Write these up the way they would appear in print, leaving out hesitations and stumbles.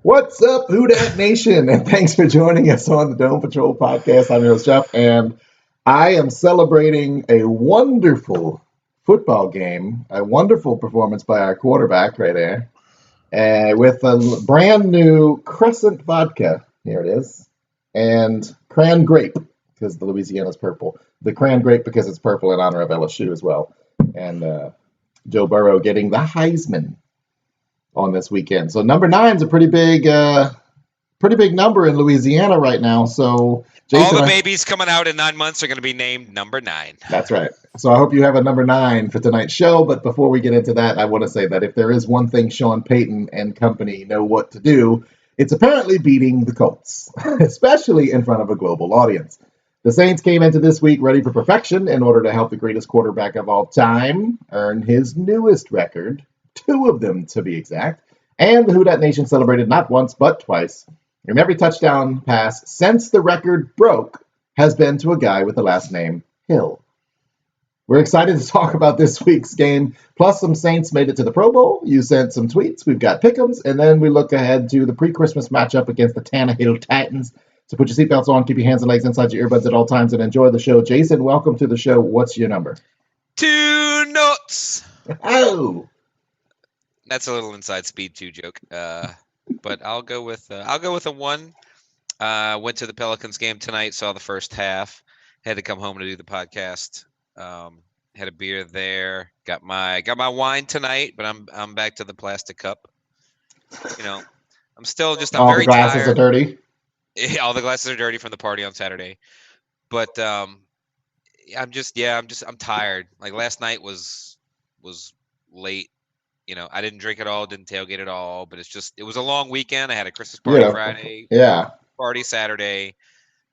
What's up, Who Dat Nation? And thanks for joining us on the Dome Patrol podcast. I'm your host, Jeff, and I am celebrating a wonderful football game, a wonderful performance by our quarterback right there, with a brand new Crescent vodka. Here it is. And Cran Grape, because the Louisiana's purple. The Cran Grape because it's purple in honor of LSU as well. And Joe Burrow getting the Heisman on this weekend. So number 9 is a pretty big number in Louisiana right now. So Jason, all the babies coming out in 9 months are going to be named number 9. That's right. So I hope you have a number 9 for tonight's show. But before we get into that, I want to say that if there is one thing Sean Payton and company know what to do, it's apparently beating the Colts, especially in front of a global audience. The Saints came into this week ready for perfection in order to help the greatest quarterback of all time earn his newest record, 2 of them to be exact, and the Who Dat Nation celebrated not once but twice. And every touchdown pass since the record broke has been to a guy with the last name Hill. We're excited to talk about this week's game, plus some Saints made it to the Pro Bowl. You sent some tweets, we've got pick'ems, and then we look ahead to the pre-Christmas matchup against the Tannehill Titans. So put your seatbelts on, keep your hands and legs inside your earbuds at all times, and enjoy the show. Jason, welcome to the show. What's your number? 2 nuts. Oh! That's a little inside speed 2 joke. But I'll go with a 1. Went to the Pelicans game tonight, saw the first half. Had to come home to do the podcast. Had a beer there. Got my wine tonight, but I'm back to the plastic cup. You know, I'm All very the glasses tired. are dirty. Yeah, all the glasses are dirty from the party on Saturday. But I'm tired. Like last night was late. You know, I didn't drink at all, didn't tailgate at all, but it was a long weekend. I had a Christmas party Friday, party Saturday.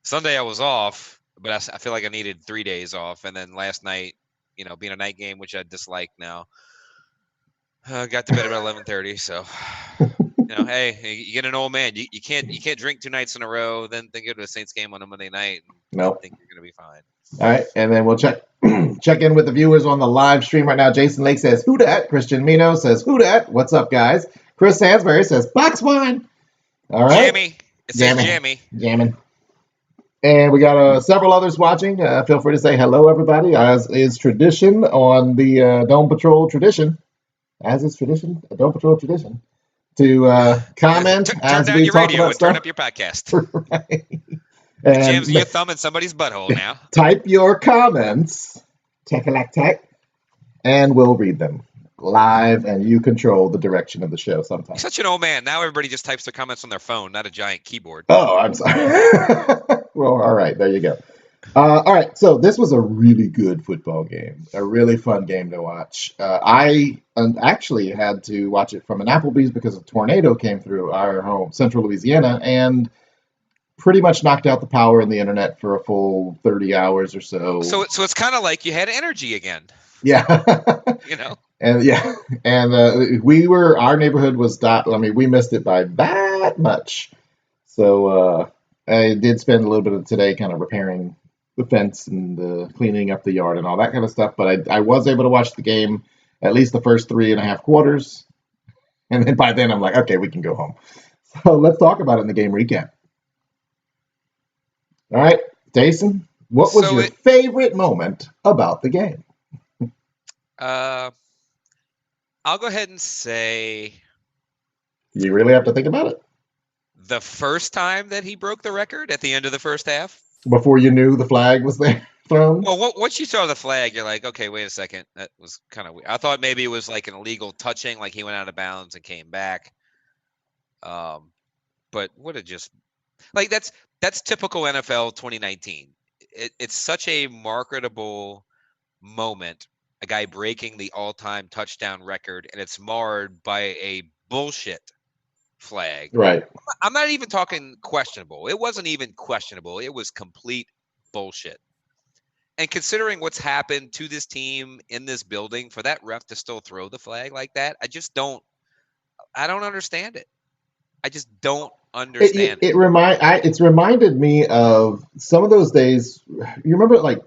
Sunday I was off, but I feel like I needed 3 days off. And then last night, you know, being a night game, which I dislike now, got to bed about 11:30. So, you know, hey, you get an old man. You can't drink 2 nights in a row, then go to a Saints game on a Monday night. Nope. I think you're gonna be fine. All right, and then we'll check in with the viewers on the live stream right now. Jason Lake says, "Who dat?" Christian Mino says, "Who dat?" What's up, guys? Chris Sansbury says, "Box wine." All right. Jammy. It says Jammy. Jamming. And we got several others watching. Feel free to say hello, everybody, as is tradition on the Dome Patrol tradition. As is tradition, a Dome Patrol tradition. To comment turn down your radio and turn up your podcast. Right. And James, your thumb in somebody's butthole now. Type your comments, tech, and we'll read them live, and you control the direction of the show sometimes. You're such an old man. Now everybody just types their comments on their phone, not a giant keyboard. Oh, I'm sorry. Well, all right, there you go. All right, so this was a really good football game, a really fun game to watch. I actually had to watch it from an Applebee's because a tornado came through our home, central Louisiana, and pretty much knocked out the power and the internet for a full 30 hours or so. So it's kind of like you had energy again. Yeah. You know? And our neighborhood was we missed it by that much. So I did spend a little bit of today kind of repairing the fence and cleaning up the yard and all that kind of stuff. But I was able to watch the game at least the first 3.5 quarters. And then by then I'm like, okay, we can go home. So let's talk about it in the game recap. All right, Jason, what was your favorite moment about the game? I'll go ahead and say... You really have to think about it? The first time that he broke the record at the end of the first half? Before you knew the flag was there thrown? Well, once you saw the flag, you're like, okay, wait a second. That was kind of weird. I thought maybe it was like an illegal touching, like he went out of bounds and came back. But would have just... Like, that's typical NFL 2019. It's such a marketable moment, a guy breaking the all-time touchdown record, and it's marred by a bullshit flag. Right. I'm not even talking questionable. It wasn't even questionable. It was complete bullshit. And considering what's happened to this team in this building, for that ref to still throw the flag like that, I don't understand it. I just don't understand it. It's reminded me of some of those days. You remember like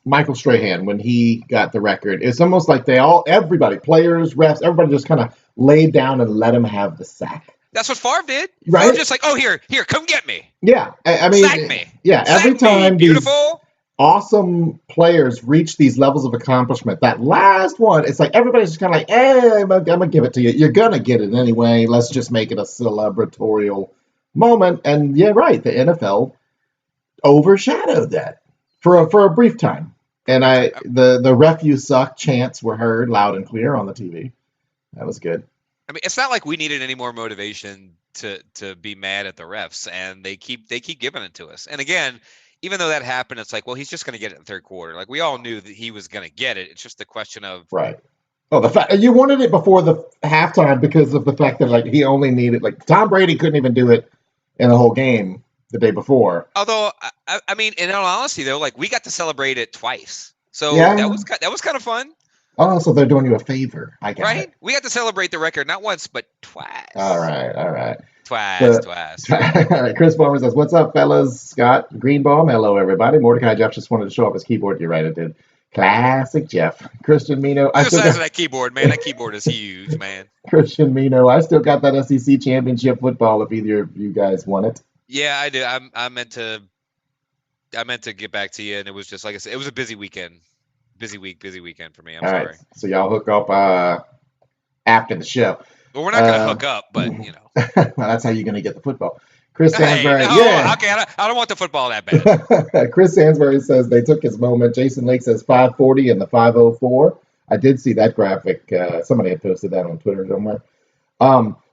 Michael Strahan when he got the record? It's almost like everybody, players, refs, everybody just kind of laid down and let him have the sack. That's what Favre did. Right? Favre just like, oh, here, come get me. Yeah, I mean, sack me. Yeah, sack every time me, beautiful. Awesome players reach these levels of accomplishment, that last one, it's like everybody's just kind of like, I'm gonna give it to you. You're gonna get it anyway. Let's just make it a celebratorial moment. And yeah, right, the NFL overshadowed that for a brief time. And the ref you suck chants were heard loud and clear on the TV. That was good. I mean, it's not like we needed any more motivation to be mad at the refs, and they keep giving it to us. And again, even though that happened, it's like, well, he's just going to get it in the third quarter. Like, we all knew that he was going to get it. It's just a question of right. Oh, the fact you wanted it before the halftime because of the fact that like he only needed like Tom Brady couldn't even do it in the whole game the day before. Although, I mean, in all honesty, though, like we got to celebrate it twice, so that was kind of fun. Oh, so they're doing you a favor. I got right? it. We got to celebrate the record not once but twice. All right. Twice. All right. Chris Farmer says, "What's up, fellas?" Scott Greenbaum, hello everybody. Mordecai Jeff just wanted to show off his keyboard. You're right, it did. Classic Jeff. Christian Mino. The size of that keyboard, man. That keyboard is huge, man. Christian Mino. I still got that SEC championship football if either of you guys want it. Yeah, I do. I meant to get back to you, and it was just like I said, it was a busy weekend. Busy weekend for me. I'm sorry. Right. So y'all hook up after the show. Well, we're not going to hook up, but you know. Well, that's how you're going to get the football. Chris Sansbury, okay, I don't want the football that bad. Chris Sansbury says they took his moment. Jason Lake says 540 and the 504. I did see that graphic. Somebody had posted that on Twitter somewhere.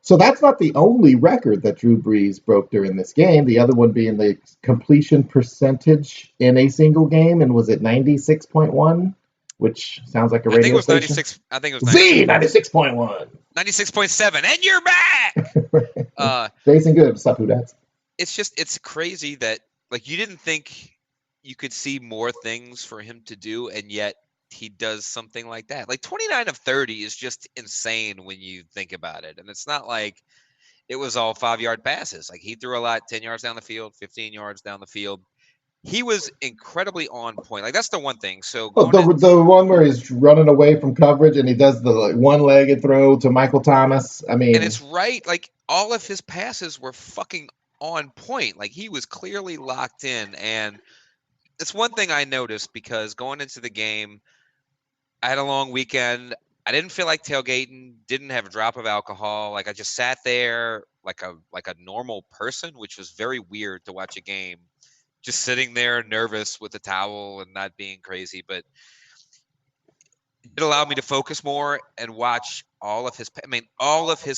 So that's not the only record that Drew Brees broke during this game. The other one being the completion percentage in a single game, and was it 96.1? Which sounds like a radio station. I think it was 96. 96.1. 96.7, and you're back. Jason, good. What's up, who that's? It's crazy that like you didn't think you could see more things for him to do, and yet he does something like that. Like 29 of 30 is just insane when you think about it. And it's not like it was all 5-yard passes. Like he threw a lot, 10 yards down the field, 15 yards down the field. He was incredibly on point. Like that's the one thing. So the one where he's running away from coverage and he does the like, one-legged throw to Michael Thomas. I mean, and it's right. Like all of his passes were fucking on point. Like he was clearly locked in. And it's one thing I noticed because going into the game, I had a long weekend. I didn't feel like tailgating. Didn't have a drop of alcohol. Like I just sat there like a normal person, which was very weird to watch a game. Just sitting there nervous with a towel and not being crazy, but it allowed me to focus more and watch all of his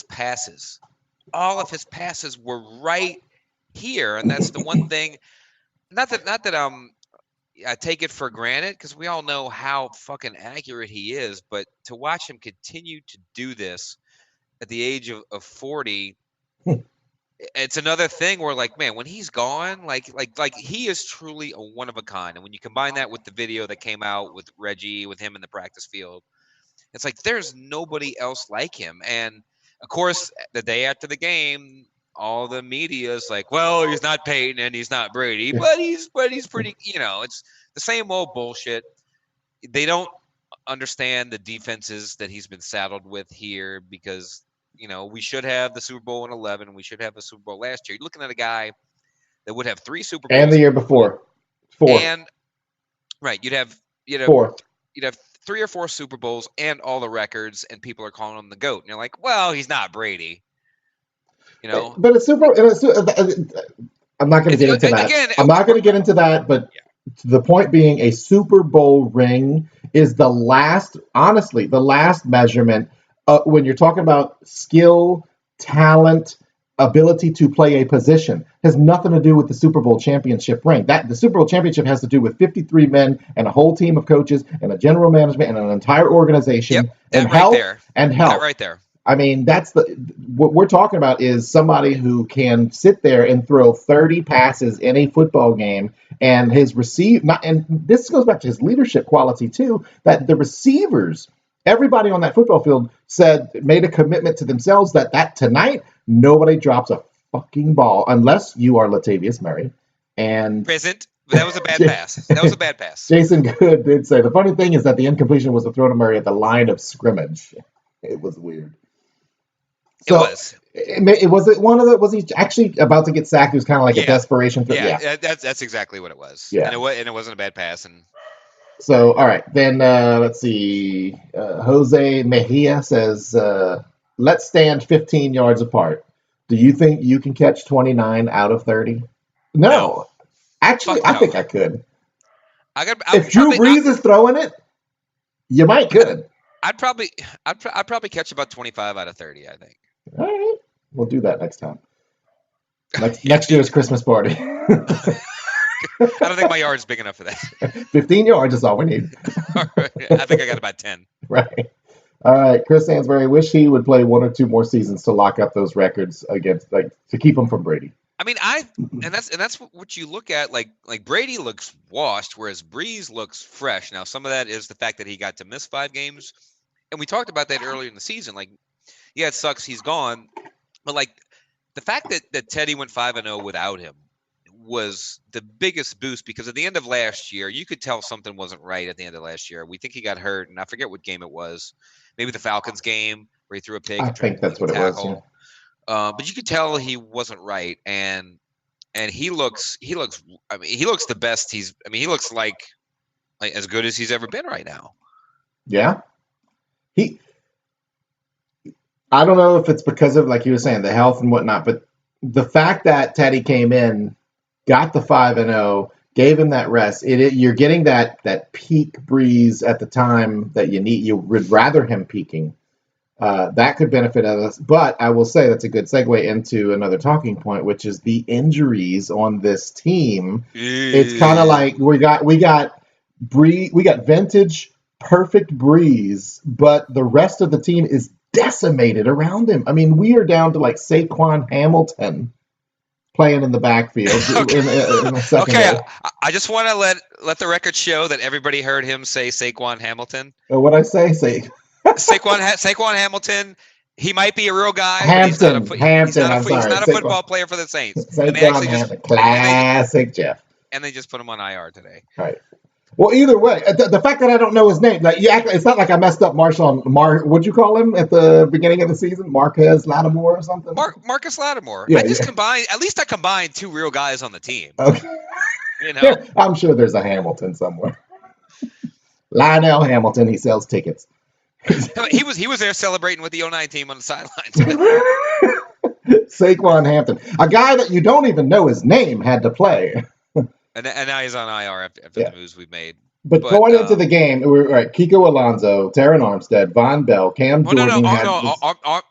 passes. All of his passes were right here, and that's the one thing. Not that I take it for granted because we all know how fucking accurate he is, but to watch him continue to do this at the age of 40. It's another thing where like, man, when he's gone, like he is truly a one of a kind. And when you combine that with the video that came out with Reggie, with him in the practice field, it's like there's nobody else like him. And of course, the day after the game, all the media is like, well, he's not Peyton and he's not Brady, but he's pretty, it's the same old bullshit. They don't understand the defenses that he's been saddled with here because we should have the Super Bowl in 11. We should have the Super Bowl last year. You're looking at a guy that would have 3 Super Bowls. And the year before. 4. And right. You'd have 4. You'd have 3 or 4 Super Bowls and all the records, and people are calling him the GOAT. And you're like, well, he's not Brady. But a Super I'm not going to get into that. Again, I'm not going to get into that, but the point being a Super Bowl ring is the last measurement when you're talking about skill, talent, ability to play a position. Has nothing to do with the Super Bowl championship ring. The Super Bowl championship has to do with 53 men and a whole team of coaches and a general management and an entire organization and health and health. That right there. I mean, what we're talking about is somebody who can sit there and throw 30 passes in a football game, and and this goes back to his leadership quality too, that the receivers, everybody on that football field made a commitment to themselves that tonight nobody drops a fucking ball unless you are Latavius Murray. And present. That was a bad pass. Jason Good did say the funny thing is that the incompletion was a throw to Murray at the line of scrimmage. It was weird. Was he actually about to get sacked? It was kind of like a desperation throw. Yeah, that's exactly what it was. Yeah, and it wasn't a bad pass. And so, all right, then let's see. Jose Mejia says, "Let's stand 15 yards apart. Do you think you can catch 29 out of 30?" No. Actually, I think I could. If Drew Brees is throwing it, you might could. I'd probably catch about 25 out of 30. I think. All right, we'll do that next time. Next year's Christmas party. I don't think my yard's big enough for that. 15 yards is all we need. I think I got about 10. Right. All right. Chris Hansberry, wish he would play 1 or 2 more seasons to lock up those records against, to keep them from Brady. I mean, and that's what you look at. Like Brady looks washed, whereas Brees looks fresh. Now, some of that is the fact that he got to miss 5 games, and we talked about that earlier in the season. Like, yeah, it sucks he's gone, but like the fact that Teddy went 5-0 without him was the biggest boost, because at the end of last year, you could tell something wasn't right at the end of last year. We think he got hurt, and I forget what game it was. Maybe the Falcons game where he threw a pick. I think that's what it was. Yeah. But you could tell he wasn't right, and he looks. I mean, he looks the best. He looks like as good as he's ever been right now. Yeah. I don't know if it's because of, like you were saying, the health and whatnot, but the fact that Teddy came in, got the 5-0, gave him that rest. You're getting that peak Breeze at the time that you need. You would rather him peaking. That could benefit us. But I will say that's a good segue into another talking point, which is the injuries on this team. It's kind of like we got vintage perfect Breeze, but the rest of the team is decimated around him. I mean, we are down to like Saquon Hamilton playing in the backfield. Okay. in the second okay. I just want to let the record show that everybody heard him say Saquon Hamilton. What I say? Saquon Hamilton. He might be a real guy. Hampton. He's not a football player for the Saints. Saquon Hampton. Classic Jeff. And they just put him on IR today. Right. Well, either way, the fact that I don't know his name, it's not like I messed up what'd you call him at the beginning of the season? Marcus Lattimore or something? Marcus Lattimore. Yeah, at least I combined 2 real guys on the team. Okay. I'm sure there's a Hamilton somewhere. Lionel Hamilton, he sells tickets. he was there celebrating with the 09 team on the sidelines. Saquon Hampton, a guy that you don't even know his name, had to play. And now he's on IR after the moves we've made. But going into the game, we're right. Kiko Alonso, Taron Armstead, Von Bell, Cam Jordan.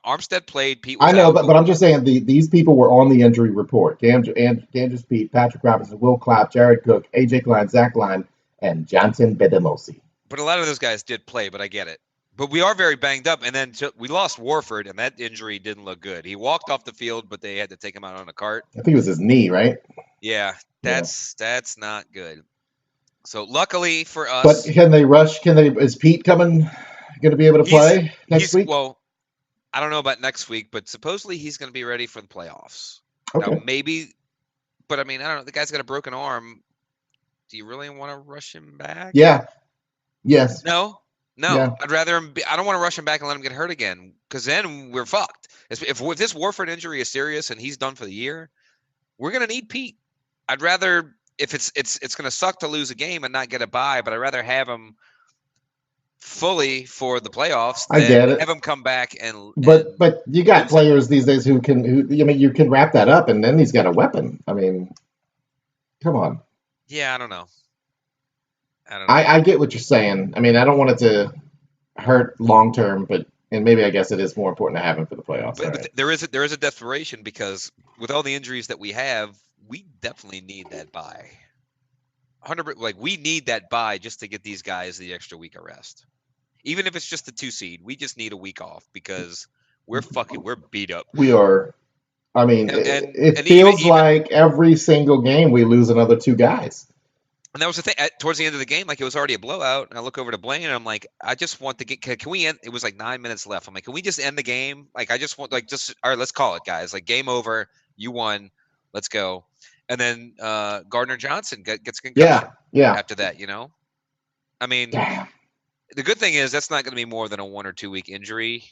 Armstead played. Pete. I know, but I'm just saying these people were on the injury report. Kansas Pete, Patrick Robinson, Will Clapp, Jared Cook, AJ Klein, Zach Line, and Johnson Bedemosi. But a lot of those guys did play. But I get it. But we are very banged up, and then we lost Warford, and that injury didn't look good. He walked off the field, but they had to take him out on a cart. I think it was his knee, right? Yeah, that's not good. So luckily for us, but can they rush? Is Pete going to be able to play next week? Well, I don't know about next week, but supposedly he's going to be ready for the playoffs. Okay. Now maybe, but I mean, I don't know. The guy's got a broken arm. Do you really want to rush him back? Yeah. Yes. No. Yeah. I'd rather him. I don't want to rush him back and let him get hurt again, because then we're fucked. If this Warford injury is serious and he's done for the year, we're going to need Pete. I'd rather, if it's going to suck to lose a game and not get a bye, but I'd rather have him fully for the playoffs. I get it. Have him come back and. But you got players these days who you can wrap that up, and then he's got a weapon. I mean, come on. Yeah, I don't know. I get what you're saying. I mean, I don't want it to hurt long term, and maybe I guess it is more important to have him for the playoffs. But there is a desperation, because with all the injuries that we have, we definitely need that bye. 100, we need that bye just to get these guys the extra week of rest. Even if it's just the 2 seed, we just need a week off, because we're beat up. We are. I mean, it feels like every single game we lose another 2 guys. And that was the thing. Towards the end of the game, it was already a blowout. And I look over to Blaine, and I'm like, I just want to get. Can we end? It was 9 minutes left. I'm like, can we just end the game? I just want all right, let's call it, guys. Game over. You won. Let's go. And then Gardner Johnson gets concussion. Yeah. After that, I mean, the good thing is that's not going to be more than a 1 or 2 week injury.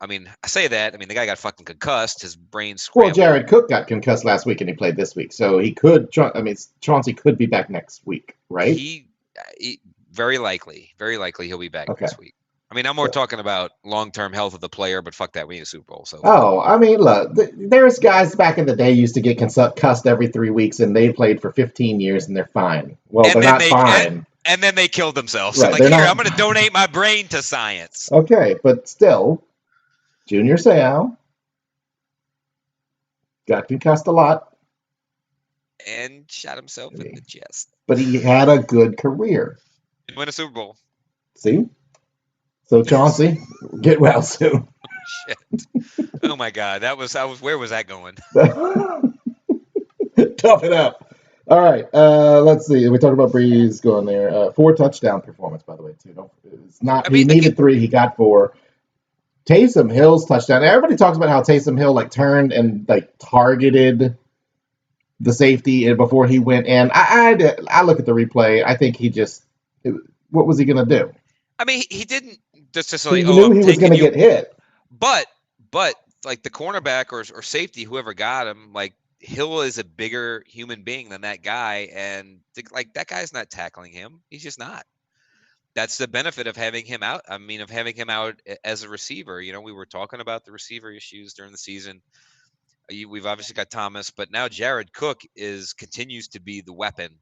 I mean, I say that. I mean, the guy got fucking concussed. His brain Well, scrambled. Jared Cook got concussed last week and he played this week, so he could. I mean, Chauncey could be back next week, right? He very likely he'll be back next week. I mean, I'm more So, talking about long-term health of the player, but fuck that, we need a Super Bowl. So. Oh, I mean, look, there's guys back in the day used to get concussed every 3 weeks, and they played for 15 years and they're fine. Well, And they're then not fine. and then they killed themselves. Right, And like, they're here, not. I'm going to donate my brain to science. Okay, but still, Junior Seau got concussed a lot. And shot himself in the chest. But he had a good career. Did win a Super Bowl. See? So Chauncey, get well soon. Shit. Oh my God. Where was that going? Tough it up. All right. Let's see. We talked about Brees going there. 4 touchdown performance, by the way, too. It's not. I mean, he needed 3. He got 4. Taysom Hill's touchdown. Everybody talks about how Taysom Hill turned and targeted the safety before he went in. I look at the replay. I think he just. What was he going to do? I mean, he didn't just he knew he was going to get hit. But like the cornerback or safety, whoever got him, like Hill is a bigger human being than that guy, and like that guy's not tackling him. He's just not. That's the benefit of having him out. I mean, of having him out as a receiver. You know, we were talking about the receiver issues during the season. We've obviously got Thomas, but now Jared Cook continues to be the weapon.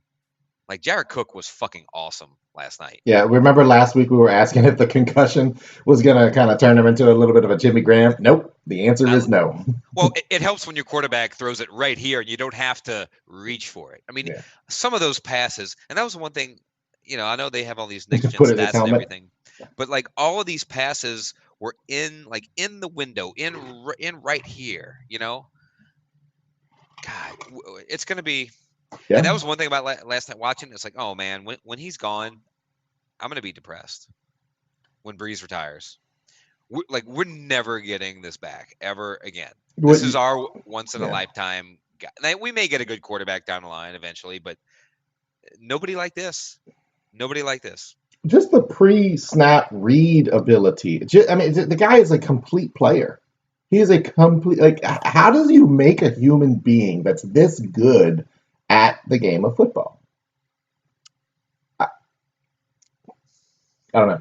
Like Jared Cook was fucking awesome last night. Yeah, remember last week we were asking if the concussion was going to kind of turn him into a little bit of a Jimmy Graham. Nope. The answer is no. Well, it helps when your quarterback throws it right here and you don't have to reach for it. I mean, some of those passes, and that was one thing, you know, I know they have all these next gen stats and everything, but like all of these passes were in the window, in right here, you know. God, it's going to be. Yeah. And that was one thing about last night watching. It's like, oh man, when he's gone, I'm going to be depressed. When Brees retires, we're never getting this back ever again. This is our once in a lifetime guy. Now, we may get a good quarterback down the line eventually, but nobody like this. Nobody like this. Just the pre-snap read ability. I mean, the guy is a complete player. He is a complete how does you make a human being that's this good at the game of football? I don't know.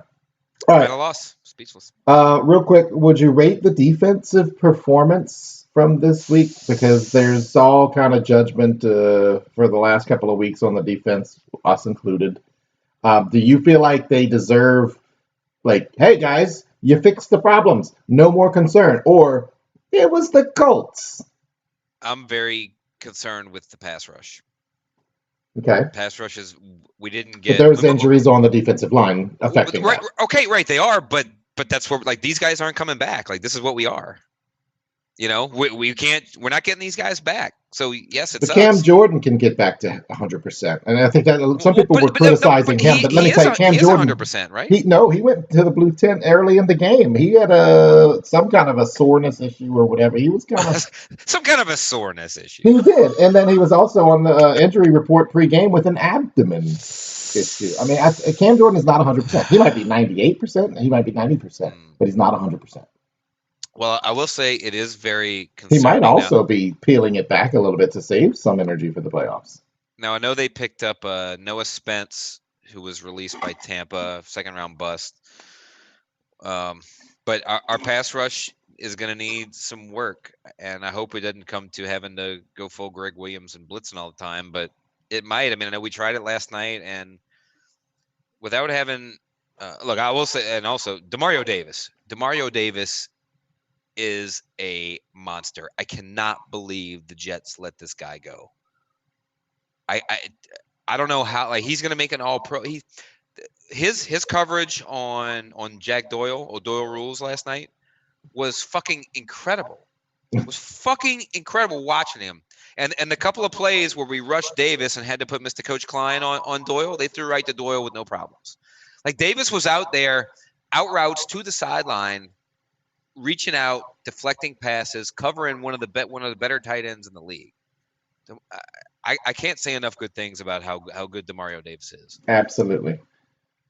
All right. At a loss. Speechless. Real quick, would you rate the defensive performance from this week? Because there's all kind of judgment for the last couple of weeks on the defense, us included. Do you feel like they deserve, hey guys, you fixed the problems, no more concern, or it was the Colts? I'm very concerned with the pass rush. Okay. Pass rushes, we didn't get. But there's injuries on the defensive line affecting right, that. Okay, right, they are, but that's where these guys aren't coming back. This is what we are. You know, we can't. We're not getting these guys back. So yes, it's. But Cam Jordan can get back to 100%, and I think that some people were criticizing him. But let me tell you, Cam Jordan, 100%, right? He went to the blue tent early in the game. He had some kind of a soreness issue or whatever. He was kind of some kind of a soreness issue. He did, and then he was also on the injury report pre-game with an abdomen issue. I mean, Cam Jordan is not 100%. He might be 98%. He might be 90%, but he's not 100%. Well, I will say it is very concerning. He might also be peeling it back a little bit to save some energy for the playoffs. Now, I know they picked up Noah Spence, who was released by Tampa, second-round bust. But our pass rush is going to need some work, and I hope it doesn't come to having to go full Greg Williams and blitzing all the time, but it might. I mean, I know we tried it last night, and without having look, I will say, and also Demario Davis is a monster. I cannot believe the Jets let this guy go. I don't know how he's going to make an all-pro. His coverage on Jack Doyle or Doyle Rules last night was fucking incredible. It was fucking incredible watching him. And the couple of plays where we rushed Davis and had to put Mr. Coach Klein on Doyle, they threw right to Doyle with no problems. Davis was out there, out routes to the sideline, reaching out, deflecting passes, covering one of the better tight ends in the league. I can't say enough good things about how good Demario Davis is. Absolutely.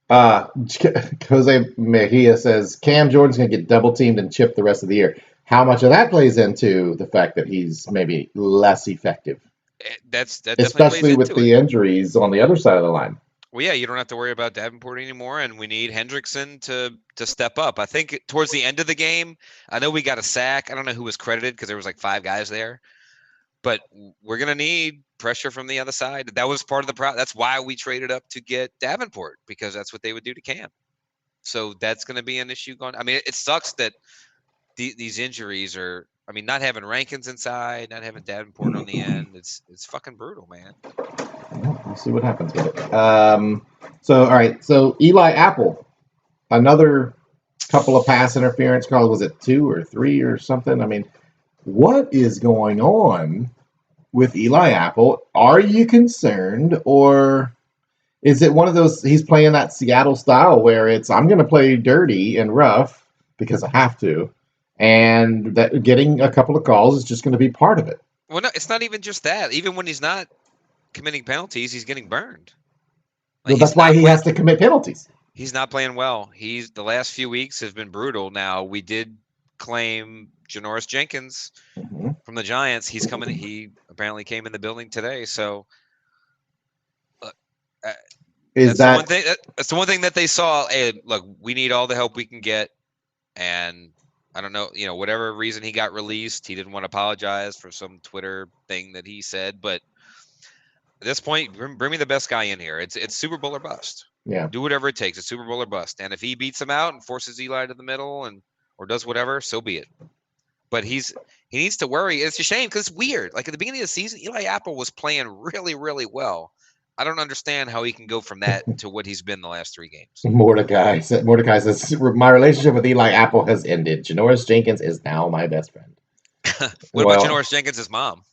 Jose Mejia says Cam Jordan's going to get double teamed and chipped the rest of the year. How much of that plays into the fact that he's maybe less effective? That definitely plays especially with into the it. injuries on the other side of the line. Well, yeah, you don't have to worry about Davenport anymore, and we need Hendrickson to step up. I think towards the end of the game, I know we got a sack. I don't know who was credited because there was like 5 guys there, but we're gonna need pressure from the other side. That was part of the problem. That's why we traded up to get Davenport, because that's what they would do to Cam. So that's going to be an issue going. I mean, it sucks that these injuries are. I mean, not having Rankins inside, not having Davenport on the end. It's fucking brutal, man. We'll see what happens with it. All right. So Eli Apple, another couple of pass interference calls. Was it 2 or 3 or something? I mean, what is going on with Eli Apple? Are you concerned, or is it one of those? He's playing that Seattle style where it's I'm going to play dirty and rough because I have to, and that getting a couple of calls is just going to be part of it. Well, no, it's not even just that. Even when he's not committing penalties, he's getting burned. Like, well, that's why he has to commit penalties. He's not playing well. The last few weeks have been brutal. Now, we did claim Janoris Jenkins from the Giants. He's coming. He apparently came in the building today. So, that's the one thing that they saw. Hey, look, we need all the help we can get, and I don't know, whatever reason he got released, he didn't want to apologize for some Twitter thing that he said. But at this point, bring me the best guy in here. It's Super Bowl or bust. Yeah. Do whatever it takes. It's Super Bowl or bust. And if he beats him out and forces Eli to the middle or does whatever, so be it. But he needs to worry. It's a shame because it's weird. Like at the beginning of the season, Eli Apple was playing really, really well. I don't understand how he can go from that to what he's been the last 3 games. Mordecai says, my relationship with Eli Apple has ended. Janoris Jenkins is now my best friend. What about Janoris Jenkins' mom?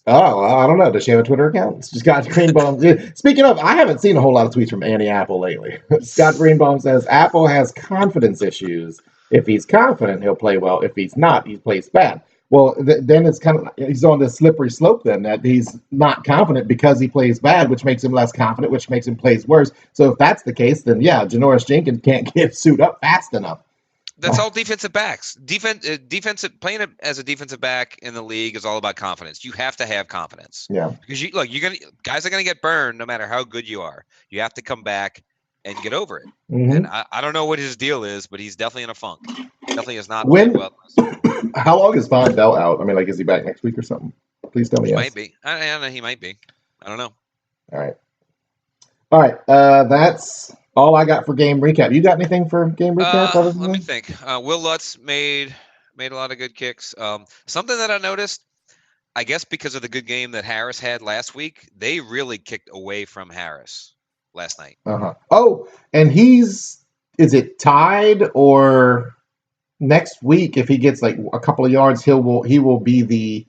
Oh, I don't know. Does she have a Twitter account? Scott Greenbaum. Speaking of, I haven't seen a whole lot of tweets from Annie Apple lately. Scott Greenbaum says Apple has confidence issues. If he's confident, he'll play well. If he's not, he plays bad. Well, then it's kind of he's on this slippery slope. Then that he's not confident because he plays bad, which makes him less confident, which makes him plays worse. So if that's the case, then yeah, Janoris Jenkins can't get suit up fast enough. That's all defensive backs. Defensive playing as a defensive back in the league is all about confidence. You have to have confidence. Yeah. Because guys are gonna get burned no matter how good you are. You have to come back and get over it. Mm-hmm. And I don't know what his deal is, but he's definitely in a funk. Definitely has not played well. How long is Von Bell out? I mean, like, is he back next week or something? Please tell me. He might be. I don't know. He might be. I don't know. All right. That's all I got for game recap. You got anything for game recap? Let me think. Will Lutz made a lot of good kicks. Something that I noticed, I guess because of the good game that Harris had last week, they really kicked away from Harris last night. Oh, and is it tied or next week if he gets like a couple of yards, he will be the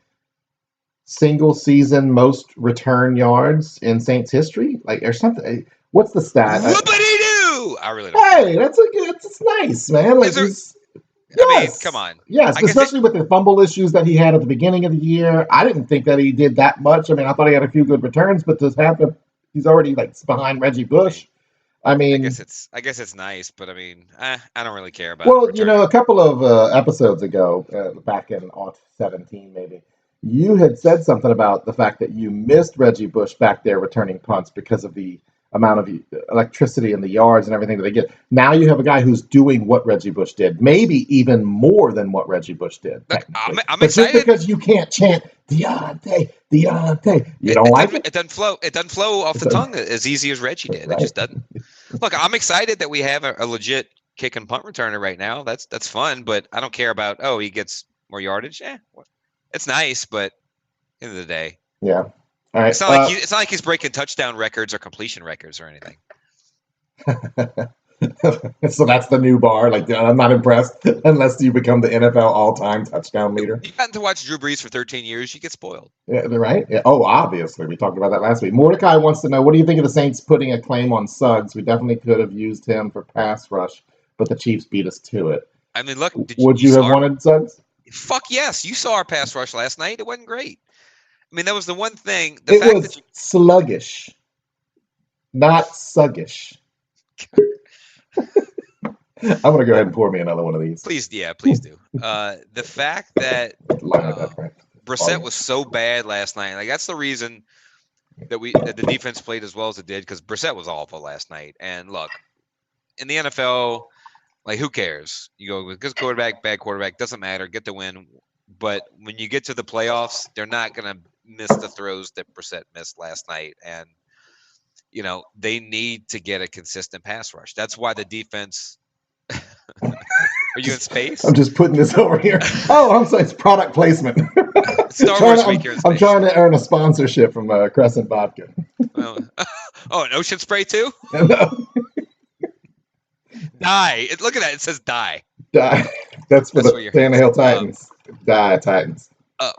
single season most return yards in Saints history, like or something. What's the stat? Whoopity-doo! I really don't. Hey, it's nice, man. Like I mean, come on. Yes, especially with the fumble issues that he had at the beginning of the year. I didn't think that he did that much. I mean, I thought he had a few good returns, but to have he's already like behind Reggie Bush. I mean, I guess it's nice, but I mean, I don't really care about. Well, a couple of episodes ago, back in 2017, maybe you had said something about the fact that you missed Reggie Bush back there returning punts because of the amount of electricity and the yards and everything that they get. Now you have a guy who's doing what Reggie Bush did, maybe even more than what Reggie Bush did. I'm but excited just because you can't chant Deontay, you don't like it. It doesn't flow. It doesn't flow off the tongue as easy as Reggie did. Right. It just doesn't. Look, I'm excited that we have a legit kick and punt returner right now. That's fun, but I don't care about he gets more yardage. It's nice, but at the end of the day, yeah. All right. It's not like he's breaking touchdown records or completion records or anything. So that's the new bar. Like, I'm not impressed unless you become the NFL all-time touchdown leader. You've gotten to watch Drew Brees for 13 years. You get spoiled. Yeah, right? Yeah. Oh, obviously. We talked about that last week. Mordecai wants to know, what do you think of the Saints putting a claim on Suggs? We definitely could have used him for pass rush, but the Chiefs beat us to it. I mean, look. Would you have wanted Suggs? Fuck yes. You saw our pass rush last night. It wasn't great. I mean, that was the one thing. It was sluggish, not suggish. I'm going to go ahead and pour me another one of these. Please do. The fact that Brissett was so bad last night, like that's the reason that the defense played as well as it did, because Brissett was awful last night. And look, in the NFL, like who cares? You go with good quarterback, bad quarterback, doesn't matter. Get the win. But when you get to the playoffs, they're not going to miss the throws that Brissett missed last night. And, they need to get a consistent pass rush. That's why the defense. Are you in space? I'm just putting this over here. Oh, I'm sorry. It's product placement. Star Wars week here in space. I'm trying to earn a sponsorship from Crescent Vodka. Oh, an ocean spray too? No. Die. Look at that. It says die. Die. That's for the Tannehill Titans. Die Titans.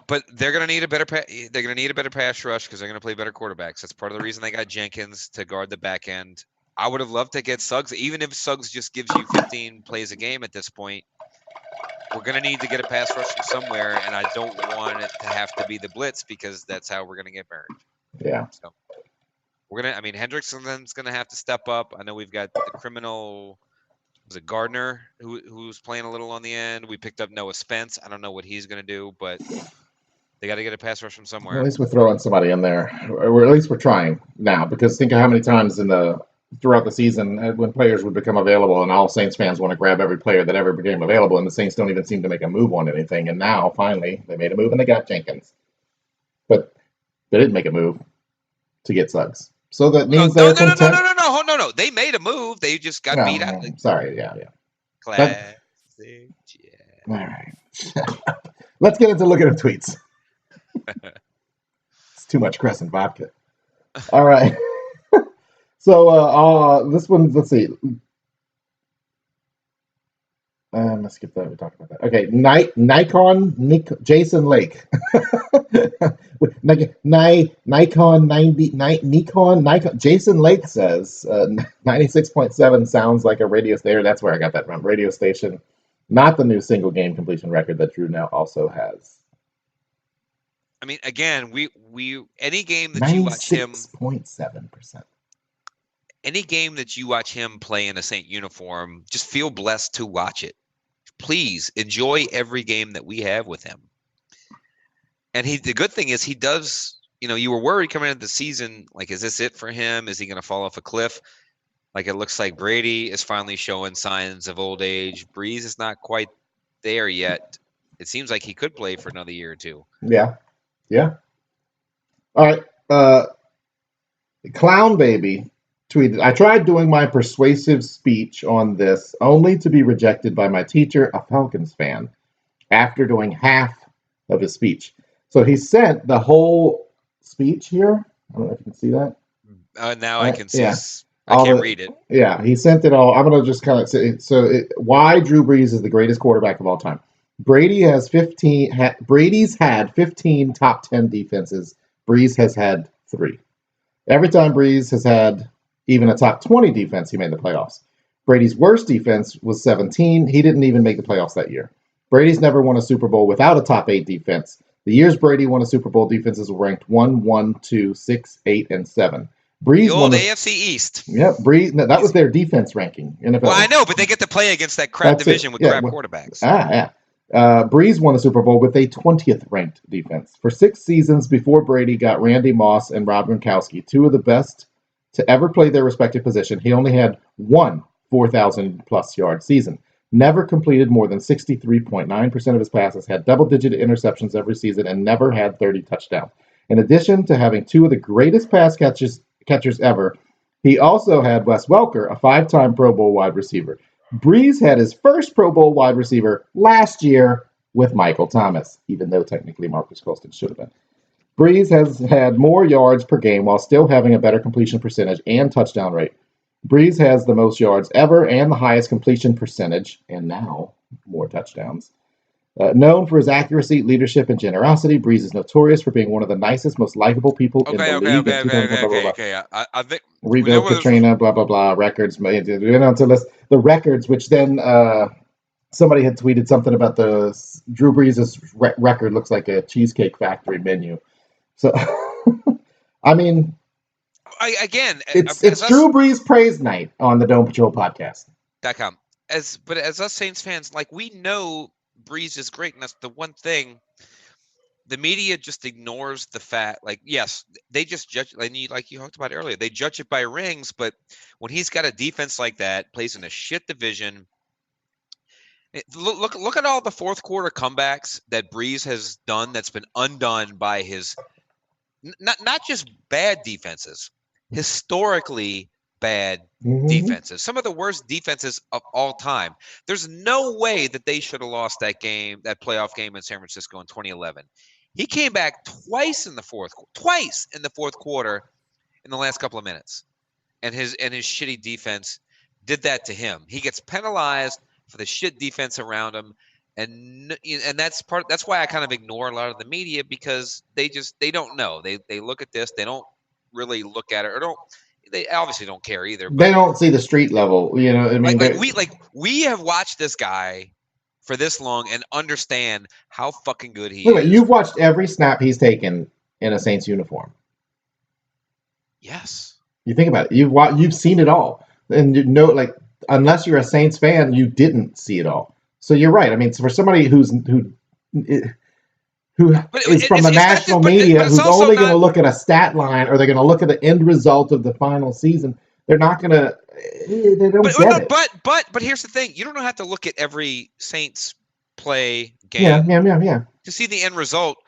But they're gonna need a better pass rush because they're gonna play better quarterbacks. That's part of the reason they got Jenkins to guard the back end. I would have loved to get Suggs, even if Suggs just gives you 15 plays a game at this point. We're going to need to get a pass rush from somewhere, and I don't want it to have to be the blitz because that's how we're going to get burned. Yeah. So Hendrickson's going to have to step up. I know we've got the criminal, was it Gardner, who's playing a little on the end. We picked up Noah Spence. I don't know what he's going to do, but they got to get a pass rush from somewhere. At least we're throwing somebody in there, or at least we're trying now, because think of how many times throughout the season when players would become available, and all Saints fans want to grab every player that ever became available, and the Saints don't even seem to make a move on anything. And now, finally, they made a move and they got Jenkins. But they didn't make a move to get Suggs. So that means no. They made a move. They just got beat out. Sorry, yeah. Classic. All right. Let's get into looking at tweets. It's too much Crescent vodka. All right. So this one, let's see. Let's skip that. We talked about that. Okay, Jason Lake. Nikon. Jason Lake says 96.7 sounds like a radio station. That's where I got that from. Radio station, not the new single game completion record that Drew now also has. I mean, again, we any game that you watch him 96.7%. Any game that you watch him play in a Saint uniform, just feel blessed to watch it. Please enjoy every game that we have with him. And the good thing is he does, you were worried coming into the season, like, is this it for him? Is he going to fall off a cliff? Like, it looks like Brady is finally showing signs of old age. Brees is not quite there yet. It seems like he could play for another year or two. Yeah. All right. Clown Baby tweeted, I tried doing my persuasive speech on this only to be rejected by my teacher, a Falcons fan, after doing half of his speech. So he sent the whole speech here. I don't know if you can see that. Now I can see. Yeah. I can't read it. Yeah, he sent it all. I'm going to just kind of say, why Drew Brees is the greatest quarterback of all time. Brady's had 15 top 10 defenses. Brees has had 3. Every time Brees has had even a top 20 defense, he made the playoffs. Brady's worst defense was 17. He didn't even make the playoffs that year. Brady's never won a Super Bowl without a top 8 defense. The years Brady won a Super Bowl, defenses were ranked 1, 1, 2, 6, 8, and 7. Brees won the AFC East. Yep, Brees. No, that was their defense ranking. NFL. Well, I know, but they get to play against that crap division with crap quarterbacks. Brees won a Super Bowl with a 20th ranked defense. For 6 seasons before Brady got Randy Moss and Rob Gronkowski, 2 of the best to ever play their respective position, he only had one 4,000-plus yard season. Never completed more than 63.9% of his passes, had double-digit interceptions every season, and never had 30 touchdowns. In addition to having 2 of the greatest pass catchers ever, he also had Wes Welker, a 5-time Pro Bowl wide receiver. Brees had his first Pro Bowl wide receiver last year with Michael Thomas, even though technically Marcus Colston should have been. Brees has had more yards per game while still having a better completion percentage and touchdown rate. Brees has the most yards ever and the highest completion percentage, and now more touchdowns. Known for his accuracy, leadership, and generosity, Brees is notorious for being one of the nicest, most likable people in the league. Okay. I think rebuild Katrina, blah blah blah. Records, to list the records, which then somebody had tweeted something about the Drew Brees' record looks like a Cheesecake Factory menu. So, I mean, it's Drew Brees praise night on the Dome Patrol podcast. .com. But as us Saints fans, like, we know Brees is great, and that's the one thing the media just ignores the fact. Like, yes, they just judge, like you talked about earlier, they judge it by rings. But when he's got a defense like that, plays in a shit division, look at all the fourth quarter comebacks that Brees has done that's been undone by his not just bad defenses, historically bad defenses. Some of the worst defenses of all time. There's no way that they should have lost that playoff game in San Francisco in 2011. He came back twice in the fourth quarter in the last couple of minutes, and his shitty defense did that to him. He gets penalized for the shit defense around him. And that's why I kind of ignore a lot of the media, because they don't know. They look at this, they don't really look at it, or they obviously don't care either. They don't see the street level, you know. I mean, we have watched this guy for this long and understand how fucking good he is. You've watched every snap he's taken in a Saints uniform. Yes. You think about it. You've seen it all, and you know, like, unless you're a Saints fan, you didn't see it all. So you're right. I mean, for somebody who is from the national media, who's only going to look at a stat line, or they're going to look at the end result of the final season, they're not going to. They don't get it. But here's the thing: you don't have to look at every Saints play game. Yeah. To see the end result.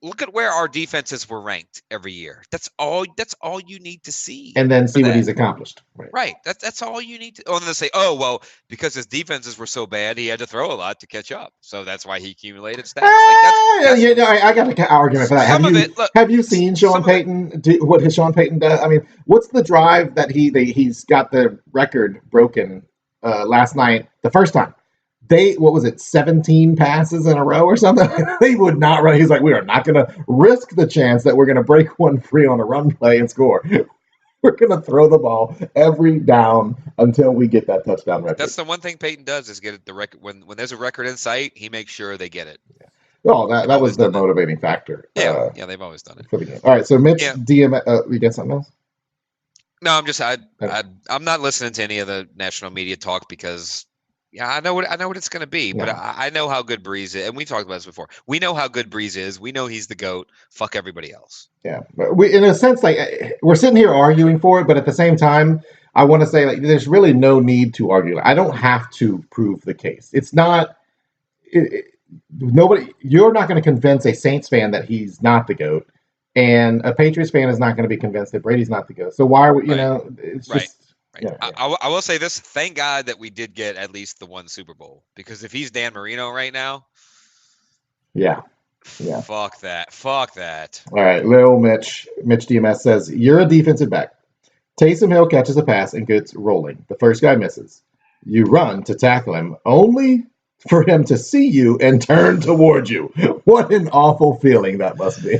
Look at where our defenses were ranked every year. That's all you need to see. And then see what he's accomplished. Right. That's all you need to. Oh, and they say, oh, well, because his defenses were so bad, he had to throw a lot to catch up. So that's why he accumulated stats. I got an argument for that. Have you seen Sean Payton what Sean Payton does? I mean, what's the drive that he's got the record broken last night, the first time? 17 passes in a row or something? They would not run. He's like, we are not going to risk the chance that we're going to break one free on a run play and score. We're going to throw the ball every down until we get that touchdown record. That's the one thing Peyton does, is get the record. When there's a record in sight, he makes sure they get it. Yeah. Well, that was the motivating factor. Yeah, they've always done it. For the game. All right, so Mitch, you got something else? No, I'm not listening to any of the national media talk, because I know what it's going to be, but I know how good Brees is, and we talked about this before. We know how good Brees is. We know he's the GOAT. Fuck everybody else. Yeah, but in a sense, like, we're sitting here arguing for it, but at the same time, I want to say, like, there's really no need to argue. I don't have to prove the case. It's not. Nobody. You're not going to convince a Saints fan that he's not the GOAT, and a Patriots fan is not going to be convinced that Brady's not the GOAT. So why are we? It's just. Right. Yeah. I will say this: thank God that we did get at least the one Super Bowl, because if he's Dan Marino right now, fuck that. All right, little Mitch DMS says, you're a defensive back. Taysom Hill catches a pass and gets rolling. The first guy misses. You run to tackle him, only for him to see you and turn towards you. What an awful feeling that must be.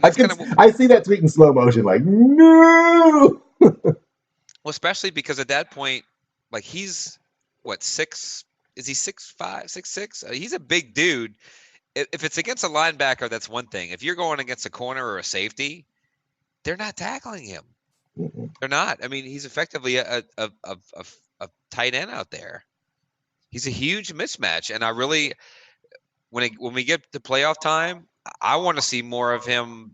I see that tweet in slow motion, like, no. Well, especially because at that point, like, he's what, 6? Is he 6'5", 6'6"? He's a big dude. If it's against a linebacker, that's one thing. If you're going against a corner or a safety, they're not tackling him. Mm-hmm. They're not. I mean, he's effectively a tight end out there. He's a huge mismatch, and I really, when we get to playoff time, I want to see more of him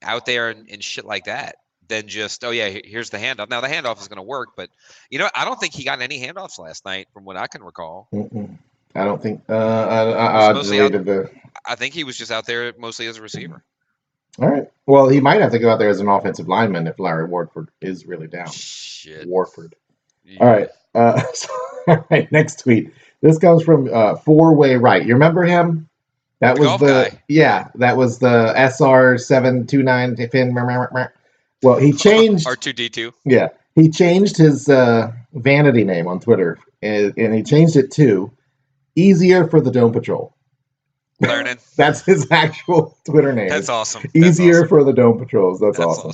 out there and shit like that, than just, here's the handoff. Now, the handoff is going to work, but, I don't think he got any handoffs last night from what I can recall. Mm-mm. I don't think I think he was just out there mostly as a receiver. All right. Well, he might have to go out there as an offensive lineman if Larry Warford is really down. Shit. Warford. Yeah. All right. All right. Next tweet. This comes from Four-Way Right. You remember him? That was that was the SR729 pin. Well, he changed R2D2. Yeah, he changed his vanity name on Twitter, and he changed it to Easier for the Dome Patrol. Learning. That's his actual Twitter name. That's awesome. Easier for the Dome Patrols. That's awesome.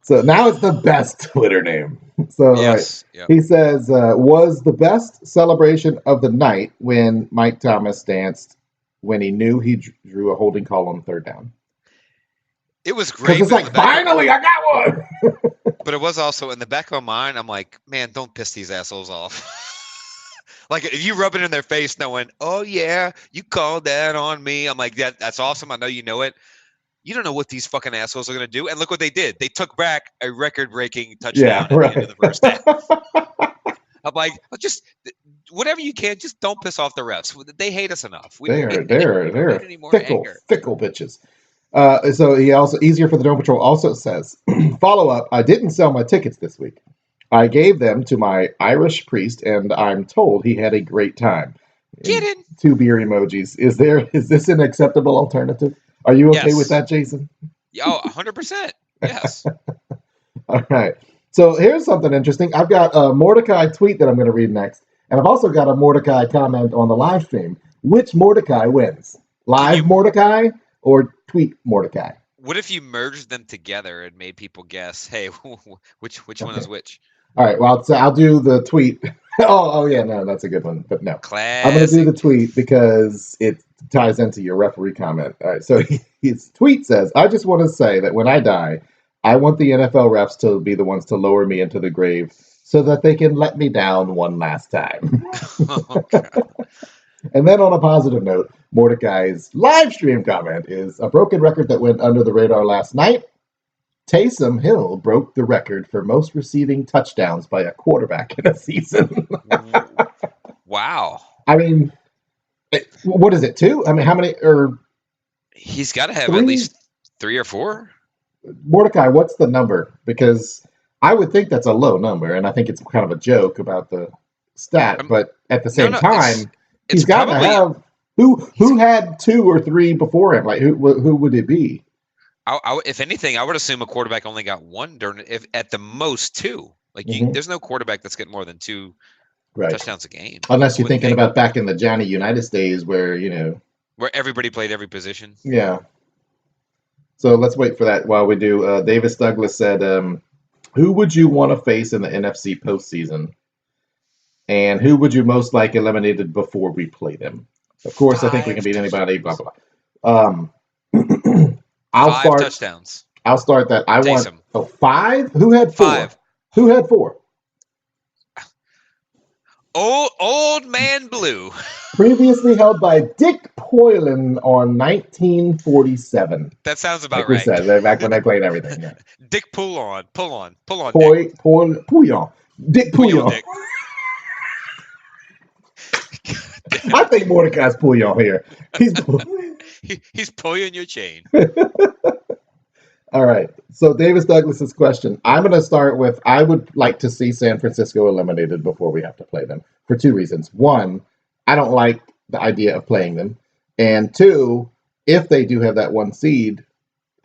So now it's the best Twitter name. So yes. Right. Yep. He says, was the best celebration of the night when Mike Thomas danced when he knew he drew a holding call on third down. It was Because great, it's but in the like, back of, finally, I got one. but it was also in the back of my mind. I'm like, man, don't piss these assholes off. Like if you rub it in their face, knowing, oh yeah, you called that on me. I'm like, that's awesome. I know you know it. You don't know what these fucking assholes are gonna do. And look what they did. They took back a record-breaking Yeah, touchdown at the end of right. the first half. I'm like, just whatever you can, just don't piss off the refs. They hate us enough. We don't need we don't They're need any more fickle, anger. fickle bitches. So he also easier for the Dome Patrol also says, follow up. I didn't sell my tickets this week. I gave them to my Irish priest, and I'm told he had a great time. And Kidding. 2 beer emojis. Is this an acceptable alternative? Are you okay with Yes. that, Jason? Oh, 100%. Yes. All right. So here's something interesting. I've got a Mordecai tweet that I'm going to read next, and I've also got a Mordecai comment on the live stream. Which Mordecai wins? Can Live you? Mordecai or tweet Mordecai? What if you merged them together and made people guess? Hey, which one Okay. is which? All right. Well, I'll do the tweet. Oh, yeah. No, that's a good one. But no, I'm going to do the Classic. tweet because it ties into your referee comment. All right. So his tweet says, "I just want to say that when I die, I want the NFL refs to be the ones to lower me into the grave so that they can let me down one last time." Oh God. And then on a positive note, Mordecai's live stream comment is a broken record that went under the radar last night. Taysom Hill broke the record for most receiving touchdowns by a quarterback in a season. Wow. I mean, what is it, two? I mean, how many, or He's got to have at three? least 3 or 4. Mordecai, what's the number? Because I would think that's a low number, and I think it's kind of a joke about the stat, but at the No, same no, time, it's he's got to probably have he's. who had 2 or 3 before him? Like who would it be? If anything, I would assume a quarterback only got one during, if at the most two. Like Hmm. there's no quarterback that's getting more than two Right. touchdowns a game. Unless I you're wouldn't thinking think. about back in the Johnny Unitas days where, Where everybody played every position. yeah. So let's wait for that while we do. Davis Douglas said, who would you want to face in the NFC postseason? And who would you most like eliminated before we play them? Of course, I think we can Five beat anybody, blah, touchdowns. blah, blah. I'll Five start. touchdowns. I'll start that. I want, Taysom. 5? Who had 4? Five. Who had 4? Old man blue. Previously held by Dick Poilin on 1947. That sounds Like about we right. said, back when they played everything. Yeah. Dick, pull on, Dick. Pouillon. Dick Pull on, Pouillon. Dick. I think Mordecai's Pouillon here. He's He's pulling your chain. all right. So Davis Douglas's question. I'm going to start with I would like to see San Francisco eliminated before we have to play them for 2 reasons. One, I don't like the idea of playing them, and 2, if they do have that 1 seed,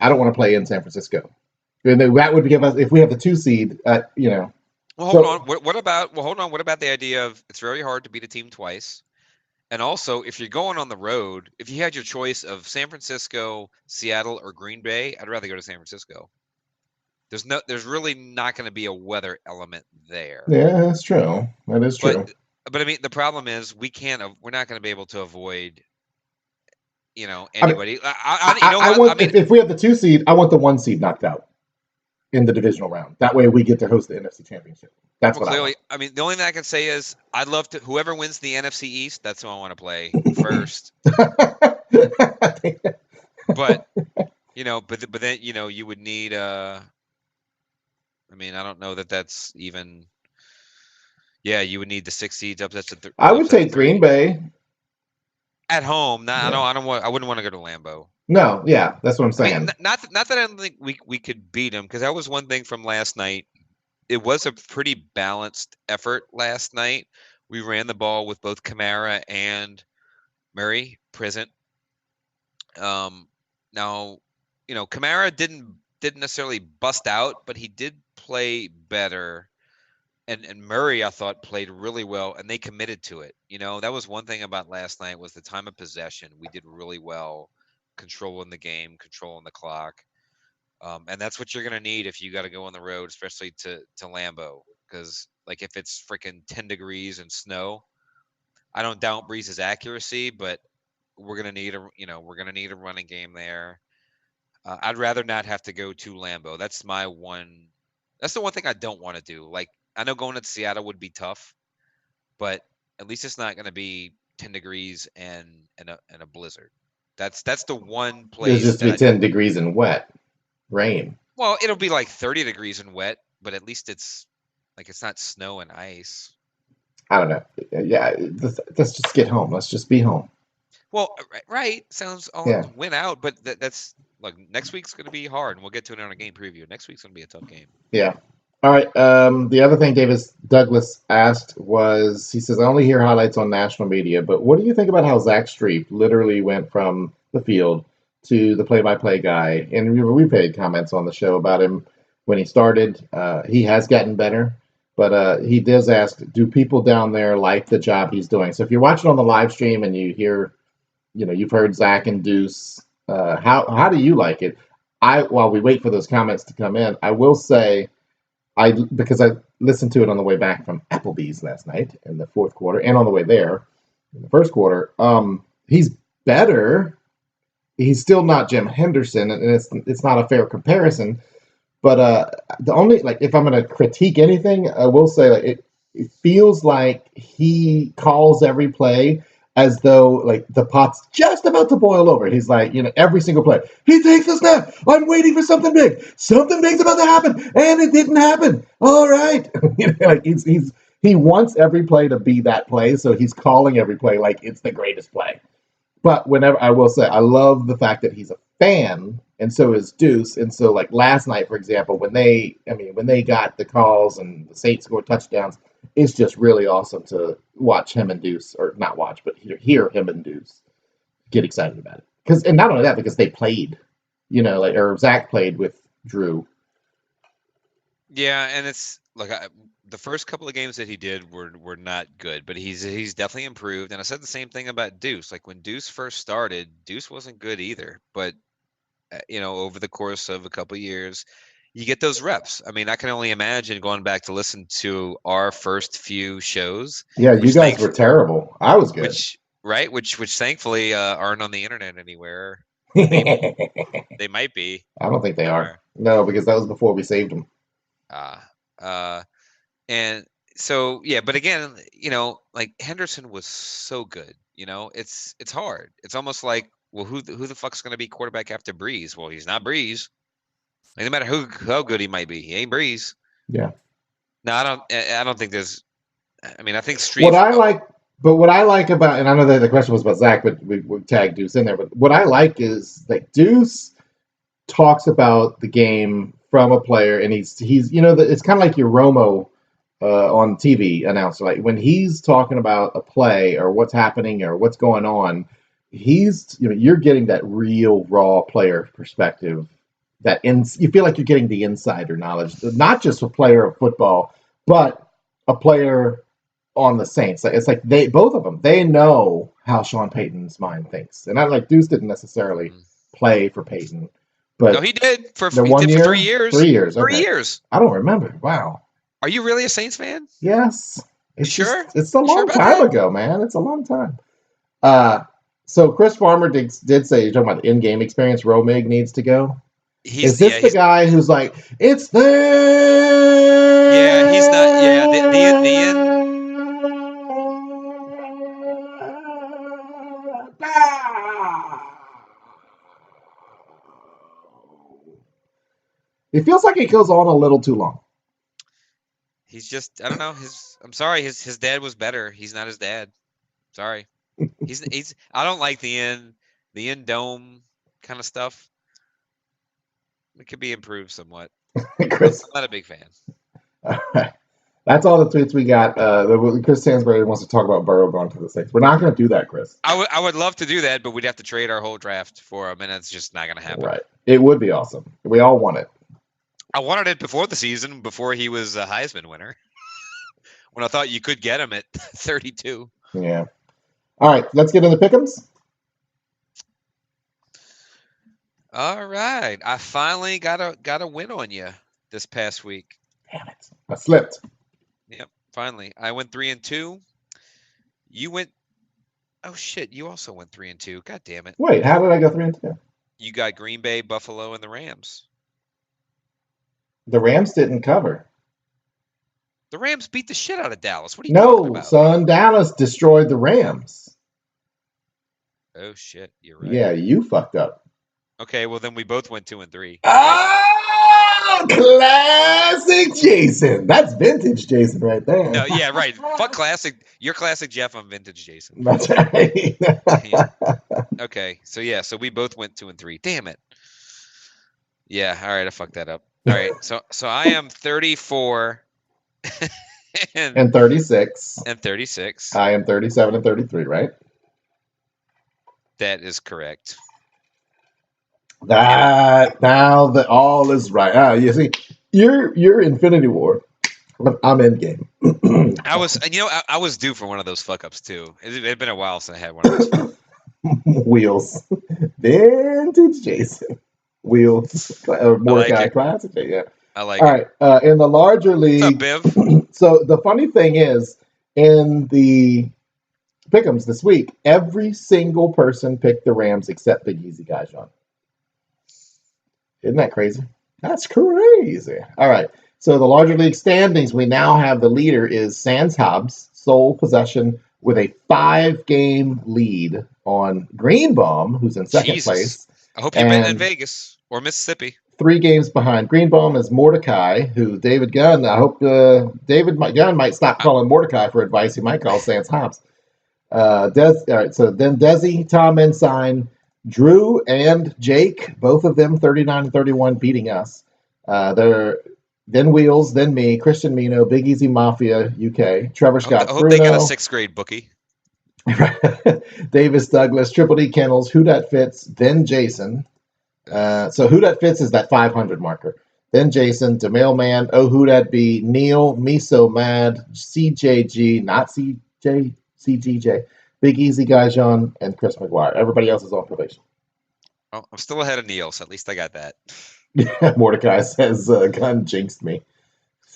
I don't want to play in San Francisco. And that would give us if we have the 2 seed. Well, hold So on. What about? Well, hold on. What about the idea of it's very hard to beat a team twice? And also, if you're going on the road, if you had your choice of San Francisco, Seattle, or Green Bay, I'd rather go to San Francisco. There's really not going to be a weather element there. yeah, that's true. That is But true. but I mean, the problem is we're not going to be able to avoid I mean, anybody. You know I what? I want mean, if we have the 2 seed, I want the 1 seed knocked out in the divisional round. That way, we get to host the NFC Championship. That's well, what I clearly, want. I mean, the only thing I can say is I'd love to. Whoever wins the NFC East, that's who I want to play first. But but then you would need. I mean, I don't know that that's even. Yeah, you would need the 6 seeds up. I would Upset to take Green 3 Bay. at home. Nah, Yeah. I don't want. I wouldn't want to go to Lambeau. No, yeah, that's what I'm I mean, saying. not that I don't think we could beat them because that was one thing from last night. It was a pretty balanced effort last night. We ran the ball with both Kamara and Murray present. Um, Now, Kamara didn't necessarily bust out, but he did play better. And Murray, I thought, played really well, and they committed to it. That was one thing about last night was the time of possession. We did really well controlling the game, controlling the clock. And that's what you're gonna need if you got to go on the road, especially to Lambeau, because like if it's freaking 10 degrees and snow, I don't doubt Brees' accuracy, but we're gonna need a running game there. I'd rather not have to go to Lambeau. That's my one. That's the one thing I don't want to do. Like, I know going to Seattle would be tough, but at least it's not going to be 10 degrees and a blizzard. That's the one It'll place just be that 10 degrees and wet, rain. well, it'll be like 30 degrees and wet, but at least it's like it's not snow and ice. I don't know. Yeah, let's just get home. Let's just be home. Well, right. Sounds all Yeah. win out, but that's like next week's going to be hard, and we'll get to it on a game preview. Next week's going to be a tough game. Yeah. All right. The other thing Davis Douglas asked was, he says, I only hear highlights on national media, but what do you think about how Zach Streep literally went from the field to the play-by-play guy? And we paid comments on the show about him when he started. He has gotten better, but he does ask, do people down there like the job he's doing? So if you're watching on the live stream and you hear, you've heard Zach and Deuce, how do you like it? While we wait for those comments to come in, I will say, because I listened to it on the way back from Applebee's last night in the fourth quarter, and on the way there in the first quarter. He's better. He's still not Jim Henderson, and it's not a fair comparison. But the only, like, if I'm going to critique anything, I will say, like, it feels like he calls every play as though, like, the pot's just about to boil over. He's like, every single play, he takes the snap. I'm waiting for something big. Something big's about to happen, and it didn't happen. All right. Like, he wants every play to be that play, so he's calling every play like it's the greatest play. But whenever, I will say, I love the fact that he's a fan, and so is Deuce. And so, like, last night, for example, when they got the calls and the Saints scored touchdowns, it's just really awesome to watch him and Deuce, or not watch, but hear him and Deuce get excited about it. And not only that, because they played, or Zach played with Drew. Yeah, and it's like the first couple of games that he did were not good, but he's definitely improved. And I said the same thing about Deuce. Like when Deuce first started, Deuce wasn't good either. But over the course of a couple of years, you get those reps. I mean, I can only imagine going back to listen to our first few shows. Yeah, you guys were terrible. I was good. Which thankfully aren't on the internet anywhere. They might be. I don't think they are. No, because that was before we saved them. And so yeah, but again, like Henderson was so good. It's hard. It's almost like, well, who the fuck's going to be quarterback after Brees? Well, he's not Brees. Like, no matter how good he might be, he ain't Brees. Yeah. No, I don't think there's. I mean, I think Street. What I like about, and I know that the question was about Zach, but we tagged Deuce in there. But what I like is that Deuce talks about the game from a player, and he's it's kind of like your Romo on TV announcer. Like when he's talking about a play or what's happening or what's going on, you're getting that real raw player perspective. You feel like you're getting the insider knowledge, not just a player of football, but a player on the Saints. It's like both of them, they know how Sean Payton's mind thinks. And I like Deuce didn't necessarily play for Payton, but no, he did for 1 year, 3 years. 3 years, okay. 3 years. I don't remember. Wow. Are you really a Saints fan? Yes. It's sure? It's a long time ago, man. It's a long time. So Chris Farmer did say, you're talking about the in-game experience, Romig needs to go. Is this the guy who's like, it's there? Yeah, he's not. Yeah, the end. It feels like it goes on a little too long. He's just, I don't know. I'm sorry. His dad was better. He's not his dad. Sorry. He's. I don't like the end dome kind of stuff. It could be improved somewhat. Chris, I'm not a big fan. All right. That's all the tweets we got. Chris Stansbury wants to talk about Burrow going to the Saints. We're not going to do that, Chris. I would love to do that, but we'd have to trade our whole draft for him, and it's just not going to happen. Right. It would be awesome. We all want it. I wanted it before the season, before he was a Heisman winner, when I thought you could get him at 32. Yeah. All right. Let's get into pick'ems. All right. I finally got a win on you this past week. Damn it. I slipped. Yep. Finally. I went 3-2. You went. Oh shit! You also went 3-2. God damn it! Wait, how did I go 3-2? You got Green Bay, Buffalo, and the Rams. The Rams didn't cover. The Rams beat the shit out of Dallas. What are you talking No, about? son. Dallas destroyed the Rams. Oh shit, you're right. Yeah, you fucked up. Okay, well then we both went 2-3. Right? Oh, classic Jason. That's vintage Jason right there. No, yeah, right. Fuck classic. You're classic Jeff. I'm vintage Jason. That's right. Yeah. Okay, so we both went 2-3. Damn it. Yeah. All right, I fucked that up. All right, so I am 34 And 36. and 36. I am 37 and 33, right? That is correct. That now that all is right. You see, you're Infinity War. I'm Endgame. I was due for one of those fuck ups too. It had been a while since I had one of those. Wheels, vintage Jason. Wheels, Mordecai, like classic. Yeah. I like All right. In the larger league, what's up, Biv? so the funny thing is, in the pick'ems this week, every single person picked the Rams except Big Easy Guy John. Isn't that crazy? That's crazy. All right. So the larger league standings, we now have the leader is Sans Hobbs, sole possession with a 5-game lead on Greenbaum, who's in second place. I hope you're betting in Vegas or Mississippi. 3 games behind Greenbaum is Mordecai, who David Gunn. I hope David Gunn might stop calling Mordecai for advice. He might call Sans Hobbs. All right. So then Desi, Tom Ensign, Drew, and Jake, both of them 39 and 31, beating us. They're then Wheels, then me, Christian Mino, Big Easy Mafia UK, Trevor Scott, I hope they got a 6th grade bookie. Davis Douglas, Triple D Kennels, Who Dat Fits, then Jason. So Who Dat Fits is that 500 marker. Then Jason, the Mailman, Oh Who Dat Be, Neil, Me So Mad, CJG, not CJ, CGJ, Big Easy Guy John, and Chris McGuire. Everybody else is on probation. Oh, I'm still ahead of Neil, so at least I got that. Mordecai says Gunn jinxed me.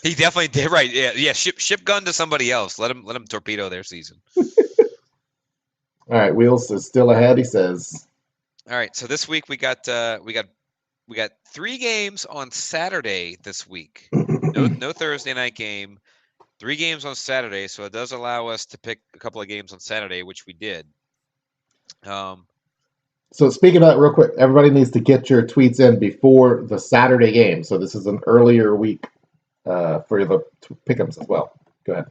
He definitely did. Right? Yeah. Ship Gunn to somebody else. Let him torpedo their season. All right, Wheels is still ahead. He says. All right. So this week we got 3 games on Saturday this week. No Thursday night game. 3 games on Saturday, so it does allow us to pick a couple of games on Saturday, which we did. So speaking of that, real quick, everybody needs to get your tweets in before the Saturday game. So this is an earlier week for the pick'ems as well. Go ahead.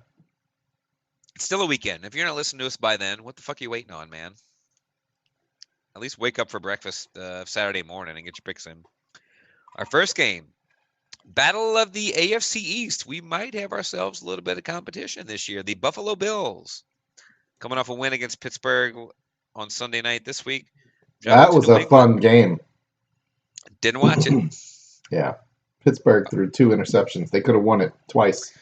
It's still a weekend. If you're not listening to us by then, what the fuck are you waiting on, man? At least wake up for breakfast Saturday morning and get your picks in. Our first game, Battle of the AFC East. We might have ourselves a little bit of competition this year. The Buffalo Bills, coming off a win against Pittsburgh on Sunday night this week. That was a fun game. Didn't watch it. Yeah. Pittsburgh threw 2 interceptions. They could have won it twice.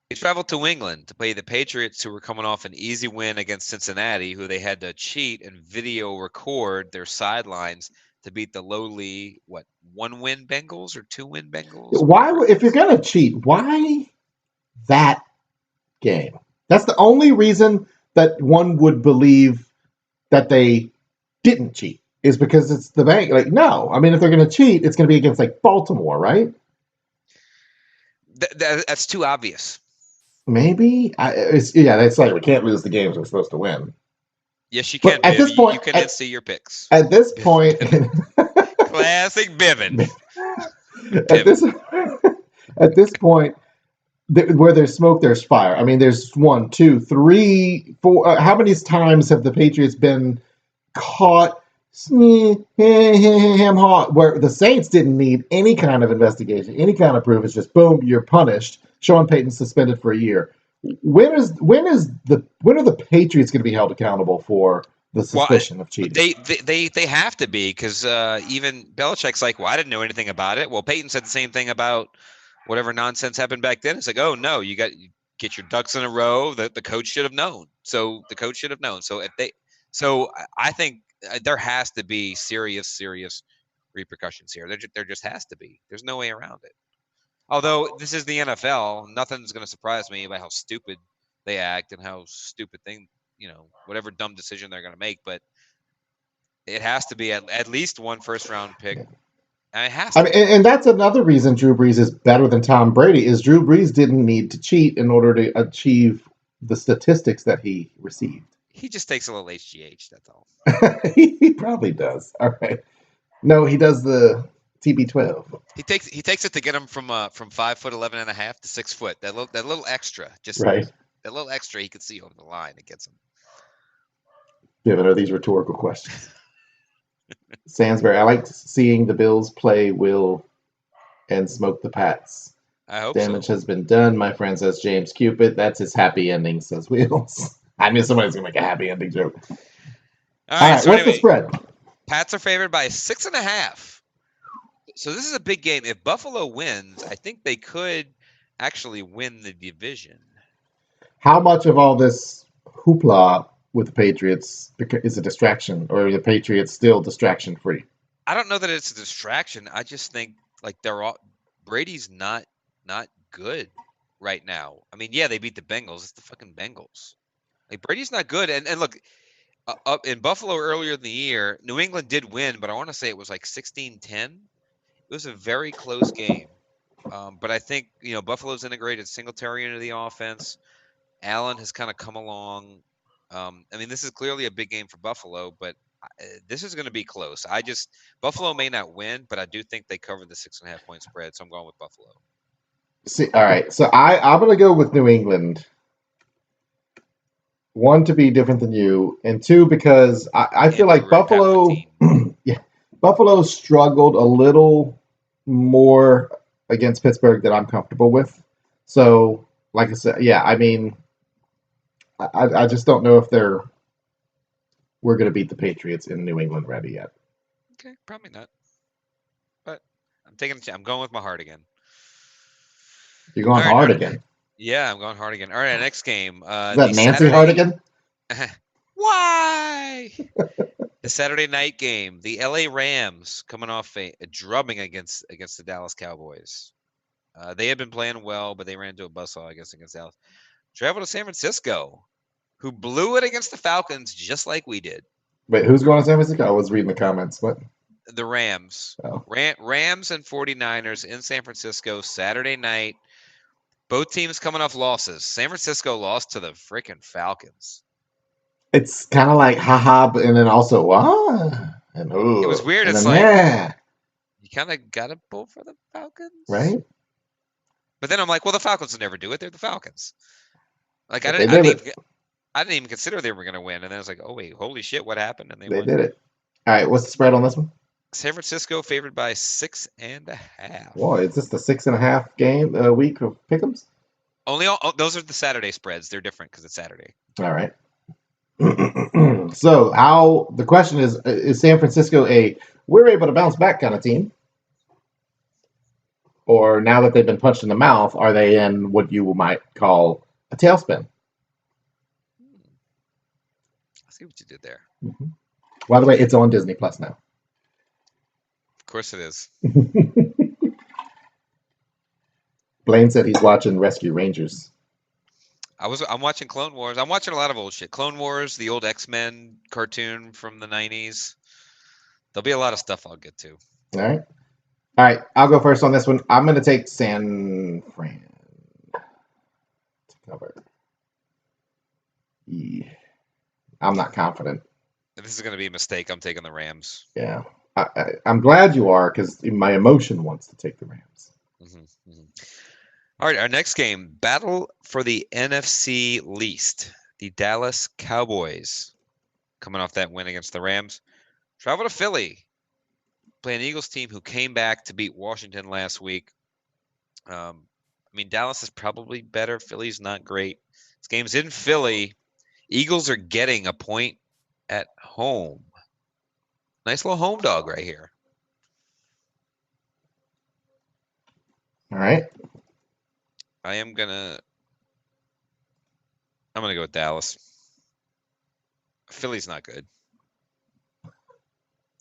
They traveled to England to play the Patriots, who were coming off an easy win against Cincinnati, who they had to cheat and video record their sidelines to beat the lowly, 1-win Bengals or 2-win Bengals? Why, if you're going to cheat, why that game? That's the only reason that one would believe that they didn't cheat, is because it's the bank. Like, no. I mean, if they're going to cheat, it's going to be against, like, Baltimore, right? That's too obvious. Maybe. It's like we can't lose the games we're supposed to win. Yes, you can. At this point, you can see your picks. At this point, classic Bivin. At this point, where there's smoke, there's fire. I mean, there's 1, 2, 3, 4. How many times have the Patriots been caught where the Saints didn't need any kind of investigation, any kind of proof? It's just boom, you're punished. Sean Payton suspended for a year. When are the Patriots going to be held accountable for the suspicion of cheating? They have to be, because even Belichick's like, well, I didn't know anything about it. Well, Peyton said the same thing about whatever nonsense happened back then. It's like, oh no, you get your ducks in a row. The coach should have known. So the coach should have known. So I think there has to be serious repercussions here. There just has to be. There's no way around it. Although this is the NFL, nothing's going to surprise me about how stupid they act and how stupid whatever dumb decision they're going to make. But It has to be at least one first round pick. Yeah. It has to I mean, be. and that's another reason Drew Brees is better than Tom Brady. Is Drew Brees didn't need to cheat in order to achieve the statistics that he received. He just takes a little HGH. That's all. He probably does. All right. No, he does the TB12. He takes it to get him from 5'11.5" to 6 foot. That little extra, just Right. that little extra he could see over the line. It gets him. Given are these rhetorical questions. Sansbury, I like seeing the Bills play Will and smoke the Pats. I hope Damage so. has been done, my friend, says James Cupid. That's his happy ending, says Wheels. I knew somebody's going to make a happy ending joke. All right, so what's the anyway, spread? Pats are favored by 6.5. So this is a big game. If Buffalo wins, I think they could actually win the division. How much of all this hoopla with the Patriots is a distraction, or are the Patriots still distraction free? I don't know that it's a distraction. I just think like Brady's not good right now. I mean, yeah, they beat the Bengals. It's the fucking Bengals. Like Brady's not good. And look, up in Buffalo earlier in the year, New England did win, but I want to say it was like 16-10. It was a very close game. But I think, Buffalo's integrated Singletary into the offense. Allen has kind of come along. I mean, this is clearly a big game for Buffalo, but this is going to be close. Buffalo may not win, but I do think they cover the 6.5 point spread. So I'm going with Buffalo. See, all right. So I'm going to go with New England. One, to be different than you, and two, because I feel like Buffalo, yeah, Buffalo struggled a little more against Pittsburgh than I'm comfortable with. So, like I said, yeah, I mean, I just don't know if we're going to beat the Patriots in New England ready yet. Okay, probably not. But I'm going with my heart again. You're going hard again. Yeah, I'm going hard again. All right, next game. Is that Nancy Hard again? Why? The Saturday night game. The LA Rams coming off a drubbing against the Dallas Cowboys. They had been playing well, but they ran into a buzzsaw, I guess, against Dallas. Travel to San Francisco, who blew it against the Falcons just like we did. Wait, who's going to San Francisco? I was reading the comments. What? The Rams. Oh. Rams and 49ers in San Francisco Saturday night. Both teams coming off losses. San Francisco lost to the freaking Falcons. It's kind of like haha, and then also and it was weird. It's like you kind of got to pull for the Falcons, right? But then I'm like, well, the Falcons will never do it. They're the Falcons. Like I didn't even consider they were going to win, and then I was like, oh wait, holy shit, what happened? And they won. Did it. All right, what's the spread on this one? San Francisco favored by 6.5. Well, is this the 6.5 game week of pick'ems? Only those are the Saturday spreads. They're different because it's Saturday. All right. So the question is San Francisco we're able to bounce back kind of team? Or now that they've been punched in the mouth, are they in what you might call a tailspin? I see what you did there. Mm-hmm. By the way, it's on Disney Plus now. Of course it is. Blaine said he's watching Rescue Rangers. I'm watching Clone Wars. I'm watching a lot of old shit. Clone Wars, the old X-Men cartoon from the 90s. There'll be a lot of stuff I'll get to. All right. I'll go first on this one. I'm going to take San Fran to cover. Yeah. I'm not confident. This is going to be a mistake. I'm taking the Rams. Yeah. I'm glad you are, because my emotion wants to take the Rams. Mm-hmm, mm-hmm. All right, our next game, battle for the NFC least. The Dallas Cowboys, coming off that win against the Rams, travel to Philly, play an Eagles team who came back to beat Washington last week. I mean, Dallas is probably better. Philly's not great. This game's in Philly. Eagles are getting a point at home. Nice little home dog right here. All right. I'm gonna go with Dallas. Philly's not good.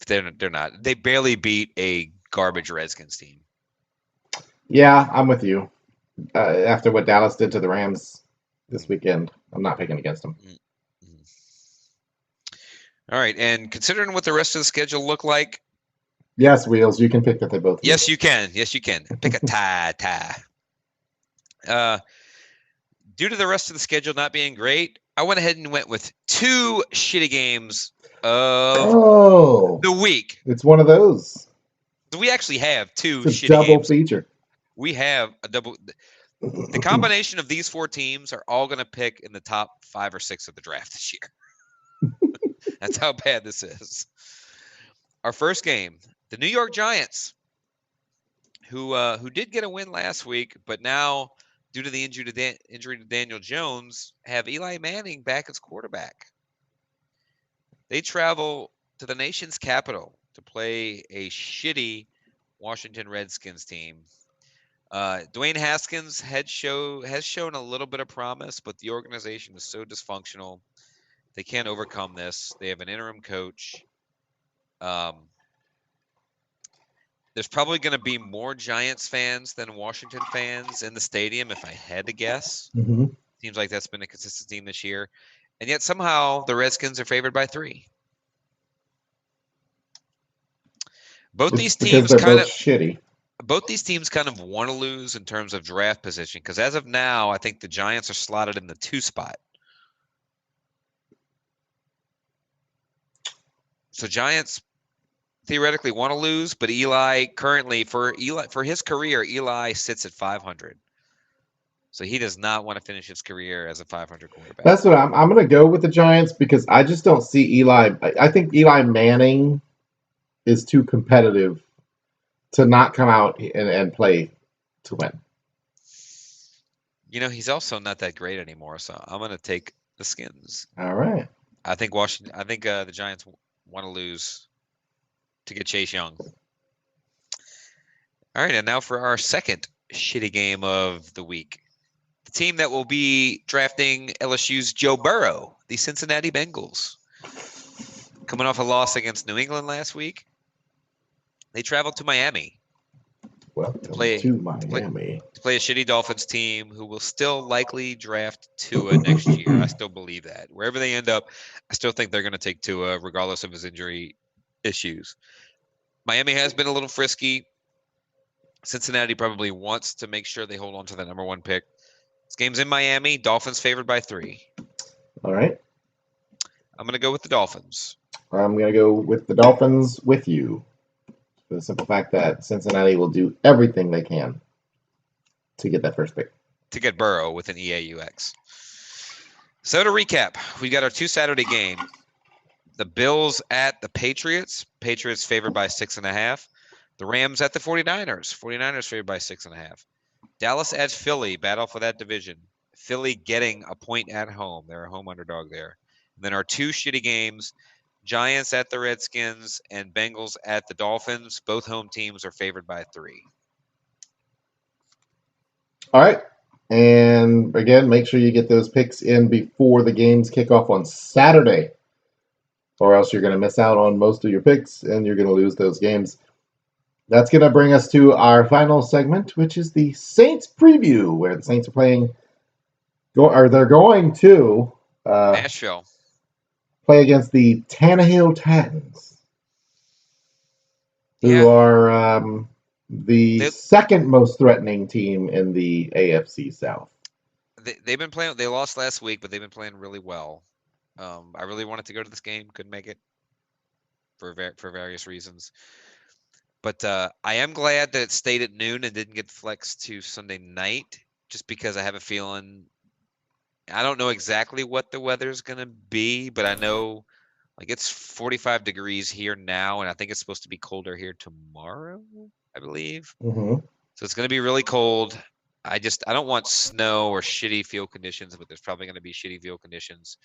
They're not. They barely beat a garbage Redskins team. Yeah, I'm with you. After what Dallas did to the Rams this weekend, I'm not picking against them. All right, and considering what the rest of the schedule look like. Yes, Wheels, you can pick that they both lose. Yes, you can. Yes, you can. Pick a tie. Due to the rest of the schedule not being great, I went ahead and went with 2 shitty games of the week. It's one of those. We actually have 2 it's a shitty double games. Feature. We have a double. The combination of these 4 teams are all going to pick in the top 5 or 6 of the draft this year. That's how bad this is. Our first game, the New York Giants, who did get a win last week, but now, due to the injury to Daniel Jones, have Eli Manning back as quarterback. They travel to the nation's capital to play a shitty Washington Redskins team. Dwayne Haskins has shown a little bit of promise, but the organization is so dysfunctional. They can't overcome this. They have an interim coach. There's probably going to be more Giants fans than Washington fans in the stadium, if I had to guess. Mm-hmm. Seems like that's been a consistent theme this year. And yet somehow the Redskins are favored by 3. Both these teams kind of shitty. Both these teams kind of want to lose in terms of draft position, because as of now, I think the Giants are slotted in the 2 spot. So Giants theoretically want to lose, but Eli currently for his career, Eli sits at 500. So he does not want to finish his career as a 500 quarterback. That's what I'm going to go with the Giants, because I just don't see Eli. I think Eli Manning is too competitive to not come out and play to win. He's also not that great anymore, so I'm going to take the Skins. All right. I think the Giants want to lose to get Chase Young. All right, and now for our second shitty game of the week. The team that will be drafting LSU's Joe Burrow, the Cincinnati Bengals. Coming off a loss against New England last week, they traveled to Miami. To play a shitty Dolphins team who will still likely draft Tua next year. I still believe that. Wherever they end up, I still think they're going to take Tua regardless of his injury issues. Miami has been a little frisky. Cincinnati probably wants to make sure they hold on to the number 1 pick. This game's in Miami. Dolphins favored by 3. All right. I'm going to go with the Dolphins. I'm going to go with the Dolphins with you. For the simple fact that Cincinnati will do everything they can to get that first pick. To get Burrow with an EAUX. So to recap, we got our 2 Saturday game. The Bills at the Patriots. Patriots favored by 6.5. The Rams at the 49ers. 49ers favored by 6.5. Dallas at Philly. Battle for that division. Philly getting a point at home. They're a home underdog there. And then our 2 shitty games. Giants at the Redskins and Bengals at the Dolphins. Both home teams are favored by 3. All right. And again, make sure you get those picks in before the games kick off on Saturday, or else you're going to miss out on most of your picks and you're going to lose those games. That's going to bring us to our final segment, which is the Saints preview, where the Saints are playing, they're going to Nashville. Play against the Tannehill Titans, who are the second most threatening team in the AFC South. They've been playing. They lost last week, but they've been playing really well. I really wanted to go to this game, couldn't make it for various reasons. But I am glad that it stayed at noon and didn't get flexed to Sunday night, just because I have a feeling. I don't know exactly what the weather's going to be, but I know it's 45 degrees here now, and I think it's supposed to be colder here tomorrow, I believe. Mm-hmm. So it's going to be really cold. I don't want snow or shitty field conditions, but there's probably going to be shitty field conditions.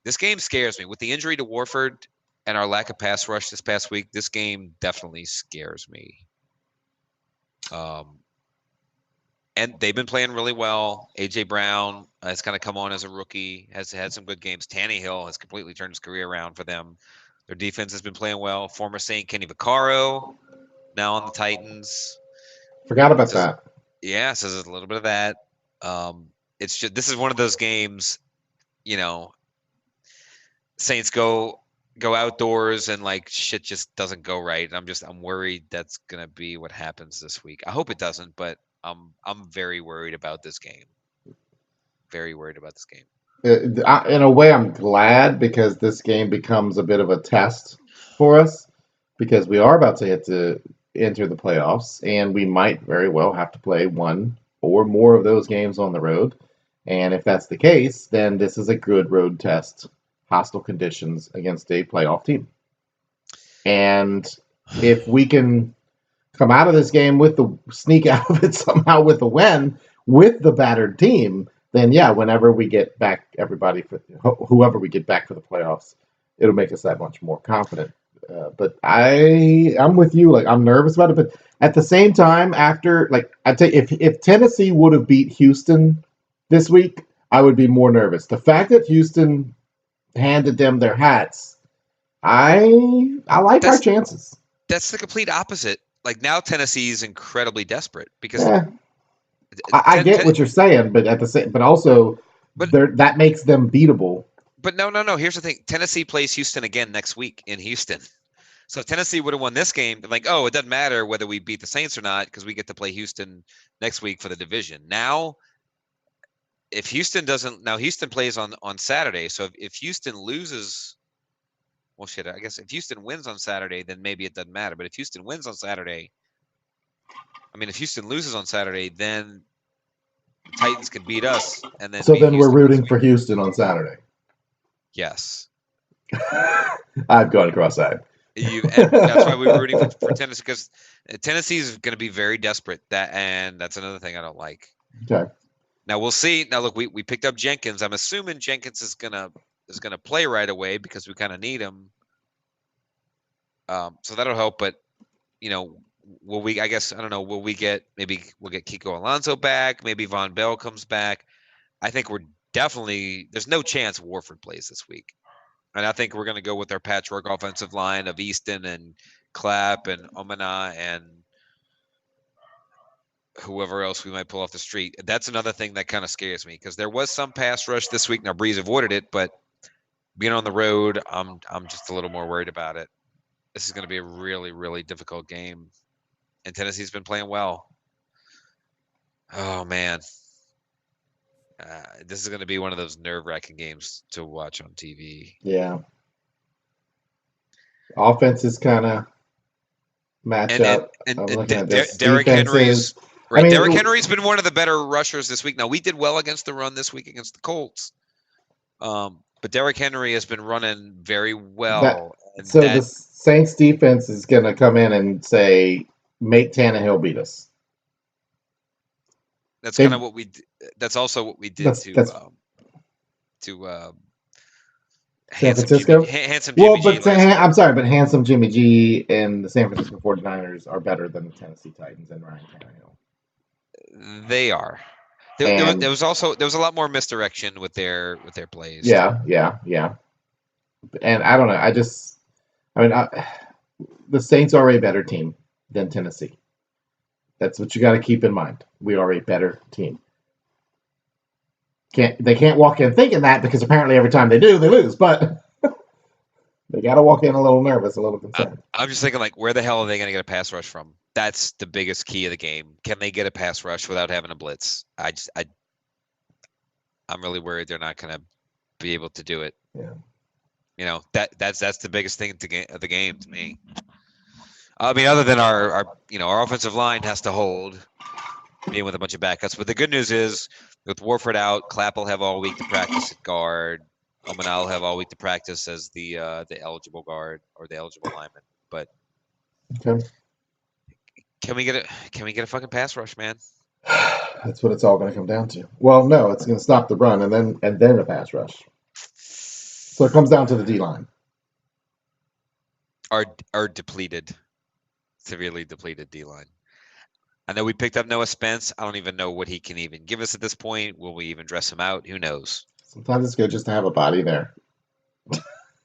This game scares me. With the injury to Warford and our lack of pass rush this past week, this game definitely scares me. And they've been playing really well. A.J. Brown has kind of come on as a rookie, has had some good games. Tannehill has completely turned his career around for them. Their defense has been playing well. Former Saint Kenny Vaccaro, now on the Titans. Forgot about that. Yeah, so there's a little bit of that. This is one of those games, Saints go go outdoors and like shit just doesn't go right. I'm worried that's gonna be what happens this week. I hope it doesn't, but I'm very worried about this game. Very worried about this game. In a way, I'm glad because this game becomes a bit of a test for us because we are about to enter the playoffs and we might very well have to play one or more of those games on the road. And if that's the case, then this is a good road test, hostile conditions against a playoff team. And if we can come out of this game with the sneak out of it somehow with a win with the battered team, then yeah, whenever we get back everybody for whoever we get back for the playoffs, it'll make us that much more confident. But I'm with you. Like I'm nervous about it, but at the same time, after like I tell you, if Tennessee would have beat Houston this week, I would be more nervous. The fact that Houston handed them their hats, I like our chances. That's the complete opposite. Like now, Tennessee is incredibly desperate because I get what you're saying, but at the same, but also, that makes them beatable. But no. Here's the thing: Tennessee plays Houston again next week in Houston. So if Tennessee would have won this game, like, oh, it doesn't matter whether we beat the Saints or not because we get to play Houston next week for the division. Now, if Houston doesn't, now Houston plays on Saturday. So if Houston loses, well, shit, I guess if Houston wins on Saturday, then maybe it doesn't matter. But if Houston wins on Saturday, I mean, if Houston loses on Saturday, then the Titans could beat us, and then so then we're rooting for Houston on Saturday. Yes, I've gone cross-eyed. And that's why we were rooting for Tennessee because Tennessee is going to be very desperate. And that's another thing I don't like. Okay. Now we'll see. Now look, we picked up Jenkins. I'm assuming Jenkins is gonna play right away because we kind of need him. So that'll help. But will we? I guess I don't know. Will we get we'll get Kiko Alonso back? Maybe Von Bell comes back. I think we're definitely there's no chance Warford plays this week. And I think we're going to go with our patchwork offensive line of Easton and Clapp and Omana and whoever else we might pull off the street. That's another thing that kind of scares me because there was some pass rush this week. Now Brees avoided it, but being on the road, I'm just a little more worried about it. This is going to be a really, really difficult game. And Tennessee's been playing well. Oh, man. This is going to be one of those nerve-wracking games to watch on TV. Yeah. Offenses kind of match up. Derrick Henry's right. Derrick Henry's been one of the better rushers this week. Now we did well against the run this week against the Colts, but Derrick Henry has been running very well. The Saints defense is going to come in and say, "Make Tannehill beat us." That's kind of what we. That's also what we did to San Francisco. Handsome Jimmy G. I'm sorry, but handsome Jimmy G and the San Francisco 49ers are better than the Tennessee Titans and Ryan Tannehill. They are. There was a lot more misdirection with their plays. Yeah. And I don't know. The Saints are a better team than Tennessee. That's what you got to keep in mind. We are a better team. They can't walk in thinking that because apparently every time they do, they lose. But they got to walk in a little nervous, a little concerned. I'm just thinking, like, where the hell are they going to get a pass rush from? That's the biggest key of the game. Can they get a pass rush without having a blitz? I'm really worried they're not going to be able to do it. Yeah. That's the biggest thing of the game to me. I mean, other than our offensive line has to hold, being with a bunch of backups. But the good news is, with Warford out, Clapp will have all week to practice at guard. Omana will have all week to practice as the eligible guard or the eligible lineman. But can we get a fucking pass rush, man? That's what it's all going to come down to. Well, no, it's going to stop the run and then a pass rush. So it comes down to the D line. Our depleted, severely depleted D line. I know we picked up Noah Spence. I don't even know what he can even give us at this point. Will we even dress him out? Who knows? Sometimes it's good just to have a body there.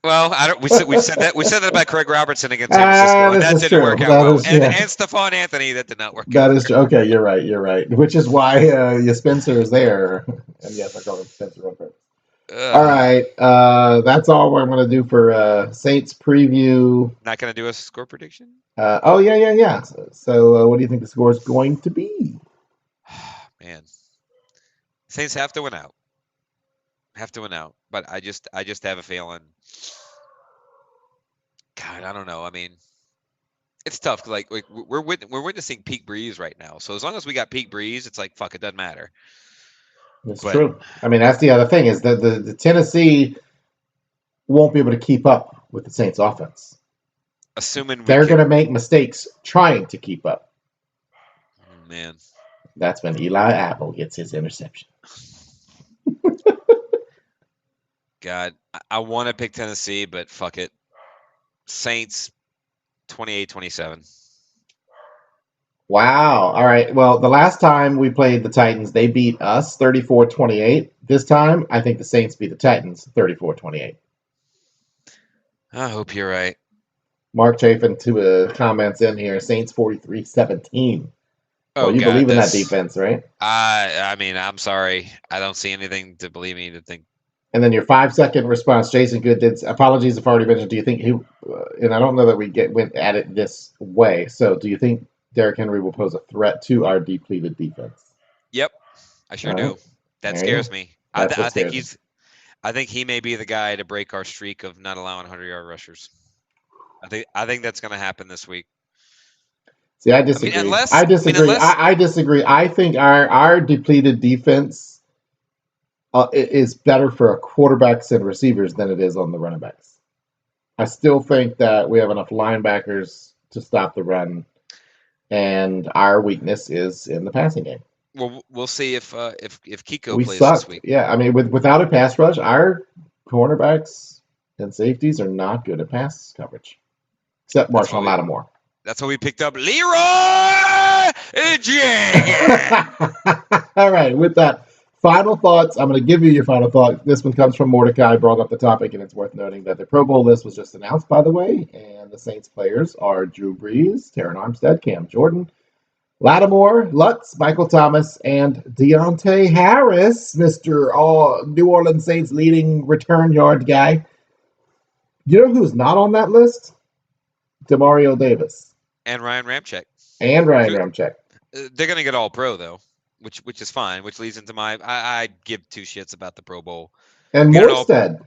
Well, we said that about Craig Robertson against San Francisco, and that didn't work out well. And Stephon Anthony, that did not work out. That is true. Okay, you're right. Which is why Spencer is there. And yes, I call him Spencer real quick. All right. That's all I'm going to do for Saints preview. Not going to do a score prediction? Yeah. So what do you think the score is going to be? Man. Saints have to win out. But I just have a feeling. God, I don't know. I mean, it's tough. Like we're witnessing peak Brees right now. So as long as we got peak Brees, it's like fuck. It doesn't matter. That's true. I mean, that's the other thing is that the Tennessee won't be able to keep up with the Saints offense. Assuming they're going to make mistakes trying to keep up. Oh, man. That's when Eli Apple gets his interception. God, I want to pick Tennessee, but fuck it. Saints 28-27. Wow. All right. Well, the last time we played the Titans, they beat us 34-28. This time, I think the Saints beat the Titans 34-28. I hope you're right. Mark Chafin to comments in here. Saints 43-17. Well, you believe in that defense, right? I mean, I'm sorry. I don't see anything to believe me to think. And then your 5-second response, Jason Good did. Apologies if I already mentioned. Do you think he? And I don't know that we went at it this way. So, do you think Derrick Henry will pose a threat to our depleted defense? Yep, I sure do. That scares me. I think he may be the guy to break our streak of not allowing 100-yard rushers. I think that's going to happen this week. See, I disagree. I disagree. I think our depleted defense is better for quarterbacks and receivers than it is on the running backs. I still think that we have enough linebackers to stop the run, and our weakness is in the passing game. Well, we'll see if Kiko plays this week. Yeah, I mean, without a pass rush, our cornerbacks and safeties are not good at pass coverage, except Marshall Lattimore. That's why we picked up Leroy Jenkins. All right, with that, final thoughts. I'm going to give you your final thought. This one comes from Mordecai, brought up the topic, and it's worth noting that the Pro Bowl list was just announced, by the way, and the Saints players are Drew Brees, Terron Armstead, Cam Jordan, Lattimore, Lutz, Michael Thomas, and Deontay Harris, Mr. New Orleans Saints leading return yard guy. You know who's not on that list? Demario Davis. And Ryan Ramczyk. They're going to get all pro, though, which is fine, which leads into I give two shits about the Pro Bowl. And Morstead.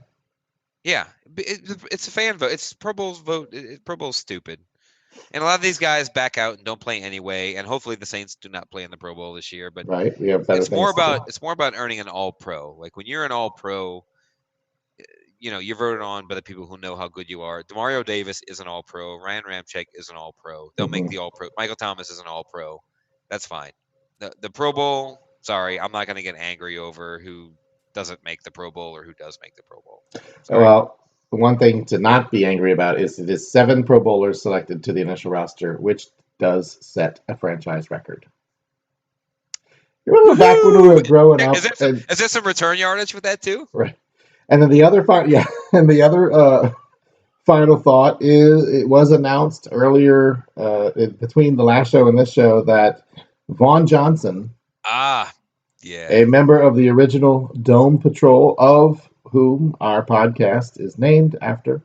Yeah, it's a fan vote. It's Pro Bowl's vote. Pro Bowl's stupid. And a lot of these guys back out and don't play anyway. And hopefully the Saints do not play in the Pro Bowl this year. But right, we have it's more about earning an All Pro. Like when you're an All Pro, you're voted on by the people who know how good you are. Demario Davis is an All Pro. Ryan Ramczyk is an All Pro. They'll make the All Pro. Michael Thomas is an All Pro. That's fine. The Pro Bowl. Sorry, I'm not going to get angry over who doesn't make the Pro Bowl or who does make the Pro Bowl. Sorry. Well, the one thing to not be angry about is it is 7 Pro Bowlers selected to the initial roster, which does set a franchise record. You remember back when we were growing up? Is there some return yardage with that too? Right. And then the other final thought is it was announced earlier between the last show and this show that Vaughn Johnson, a member of the original Dome Patrol, of whom our podcast is named after,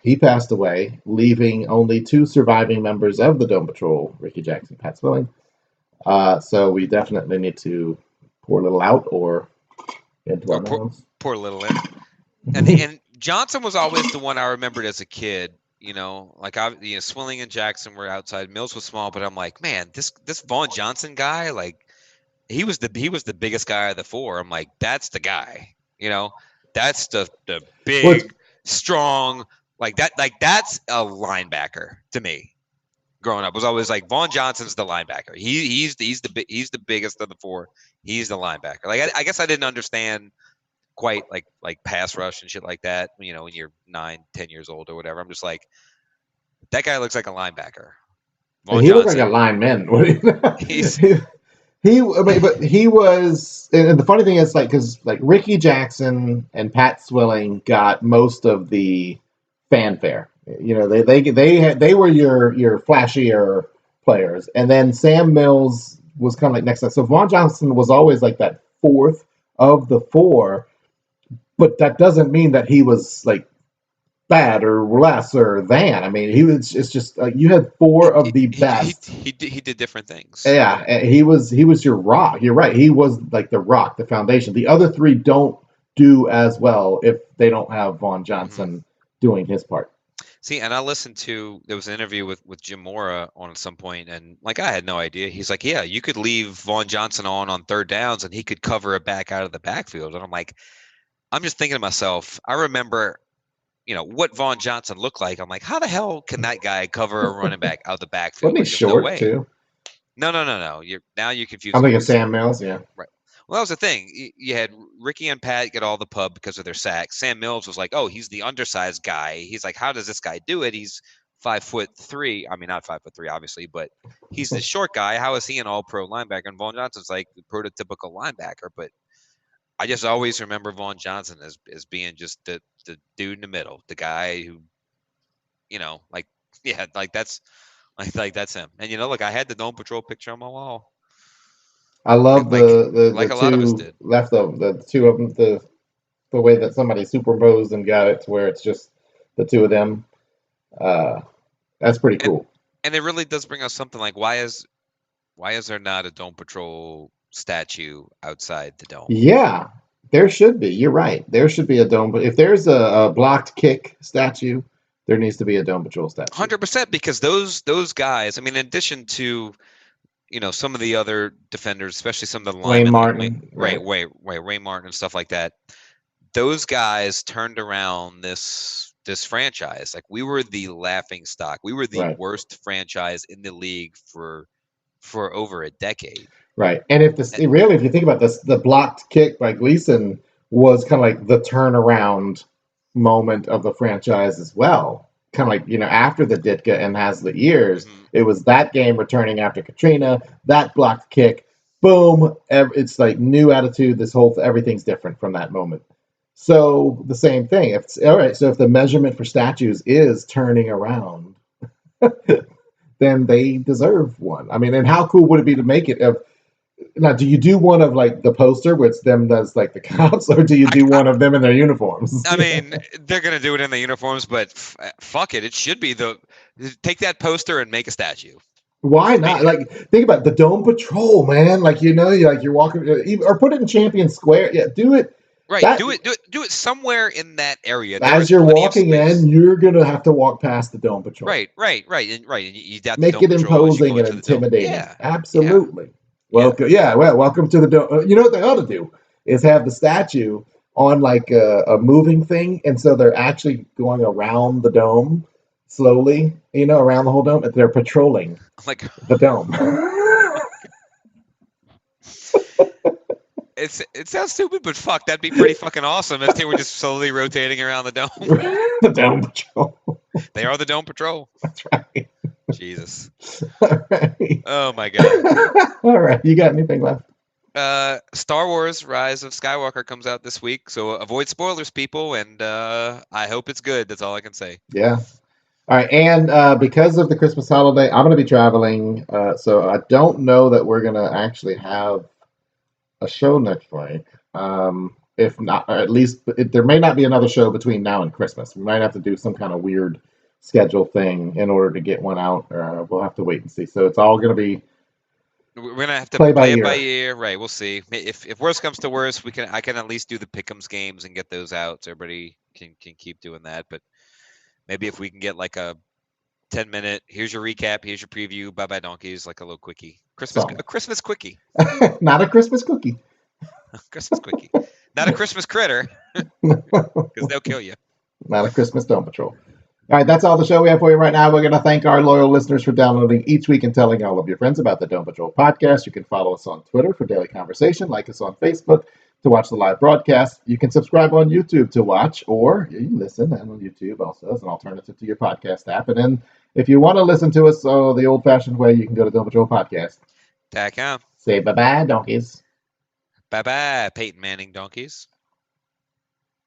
he passed away, leaving only 2 surviving members of the Dome Patrol, Ricky Jackson, Pat Swilling. So we definitely need to pour a little out or into our mouths. Pour a little in. And Johnson was always the one I remembered as a kid. Swilling and Jackson were outside. Mills was small, but I'm like, man, this Vaughn Johnson guy, like, he was the biggest guy of the 4. I'm like, that's the guy. That's the big, strong, like that. Like that's a linebacker to me. Growing up, was always like Vaughn Johnson's the linebacker. He's the biggest of the 4. He's the linebacker. Like I guess I didn't understand quite like pass rush and shit like that. When you're 9, 10 years old or whatever. I'm just like, that guy looks like a linebacker. He looked like a lineman. But he was. And the funny thing is, because Ricky Jackson and Pat Swilling got most of the fanfare. They were your flashier players, and then Sam Mills was kind of like next to that. So Vaughn Johnson was always like that 4th of the 4. but that doesn't mean that he was like bad or lesser than. I mean, he was. It's just you had four of the best. He did different things. Yeah, he was your rock. You're right. He was like the rock, the foundation. The other three don't do as well if they don't have Vaughn Johnson doing his part. See, and I listened to there was an interview with Jim Mora on at some point, and like I had no idea. He's like, yeah, you could leave Vaughn Johnson on third downs, and he could cover it back out of the backfield. And I'm like, I'm just thinking to myself, I remember, what Vaughn Johnson looked like. I'm like, how the hell can that guy cover a running back out of the backfield? Wasn't he Like, there's no short way. too? No. You're confused. I'm thinking Sam Mills. Yeah. Right. Well, that was the thing. You had Ricky and Pat get all the pub because of their sacks. Sam Mills was like, "Oh, he's the undersized guy." He's like, "How does this guy do it? He's 5'3". I mean, not 5'3", obviously, but he's the short guy. How is he an All-Pro linebacker?" And Vaughn Johnson's like the prototypical linebacker. But I just always remember Vaughn Johnson as being just the dude in the middle, the guy who, like, yeah, like that's that's him. And look, I had the Dome Patrol picture on my wall. I love the a lot of us two did. left of the two of them, the way that somebody superimposed and got it to where it's just the two of them. That's pretty cool. And it really does bring us something like why is there not a Dome Patrol statue outside the dome? Yeah, there should be. You're right. There should be a dome. But if there's a blocked kick statue, there needs to be a Dome Patrol statue. 100%, because those guys. I mean, in addition to some of the other defenders, especially some of the linemen, Wayne Martin, Ray Martin and stuff like that. Those guys turned around this franchise. Like, we were the laughing stock. We were the worst franchise in the league for over a decade. Right. And if you think about this, the blocked kick by Gleason was kind of like the turnaround moment of the franchise as well. Kind of like, after the Ditka and Hazlitt years, it was that game returning after Katrina, that blocked kick, boom. It's like new attitude. Everything's different from that moment. So the same thing. So if the measurement for statues is turning around, then they deserve one. I mean, and how cool would it be to make it now, do you do one of like the poster, which them does like the cops, or do you do one of them in their uniforms? I mean, they're gonna do it in the uniforms, but fuck it, it should be take that poster and make a statue. Why not? Like, think about the Dome Patrol, man. Like, you're walking, or put it in Champion Square. Yeah, do it. Right, do it somewhere in that area. As you're walking in, you're gonna have to walk past the Dome Patrol. Right. And you got make it imposing and intimidating. Yeah, absolutely. Welcome, welcome to the Dome. You know what they ought to do is have the statue on like a moving thing, and so they're actually going around the dome slowly, around the whole dome, and they're patrolling the dome. It sounds stupid, but fuck, that'd be pretty fucking awesome if they were just slowly rotating around the dome. The Dome Patrol. They are the Dome Patrol. That's right. Jesus. All right. Oh my god. All right. You got anything left? Star Wars Rise of Skywalker comes out this week, so avoid spoilers, people, and I hope it's good. That's all I can say. Yeah. All right, and because of the Christmas holiday, I'm going to be traveling, so I don't know that we're going to actually have a show next week. If not, or at least there may not be another show between now and Christmas. We might have to do some kind of weird schedule thing in order to get one out. We'll have to wait and see. So it's all going to be. We're gonna have to play it by ear, right? We'll see. If worst comes to worst, I can at least do the pick'ems games and get those out, so everybody can keep doing that. But maybe if we can get like a 10-minute, here's your recap, here's your preview, bye bye donkeys, like a little quickie, a Christmas quickie, not a Christmas cookie, Christmas quickie, not a Christmas critter, because they'll kill you. Not a Christmas Dome Patrol. All right, that's all the show we have for you right now. We're going to thank our loyal listeners for downloading each week and telling all of your friends about the Dome Patrol podcast. You can follow us on Twitter for daily conversation, like us on Facebook to watch the live broadcast. You can subscribe on YouTube to watch, or you can listen on YouTube also as an alternative to your podcast app. And then if you want to listen to us the old-fashioned way, you can go to Dome Patrol Podcast. Say bye-bye, donkeys. Bye-bye, Peyton Manning donkeys.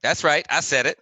That's right, I said it.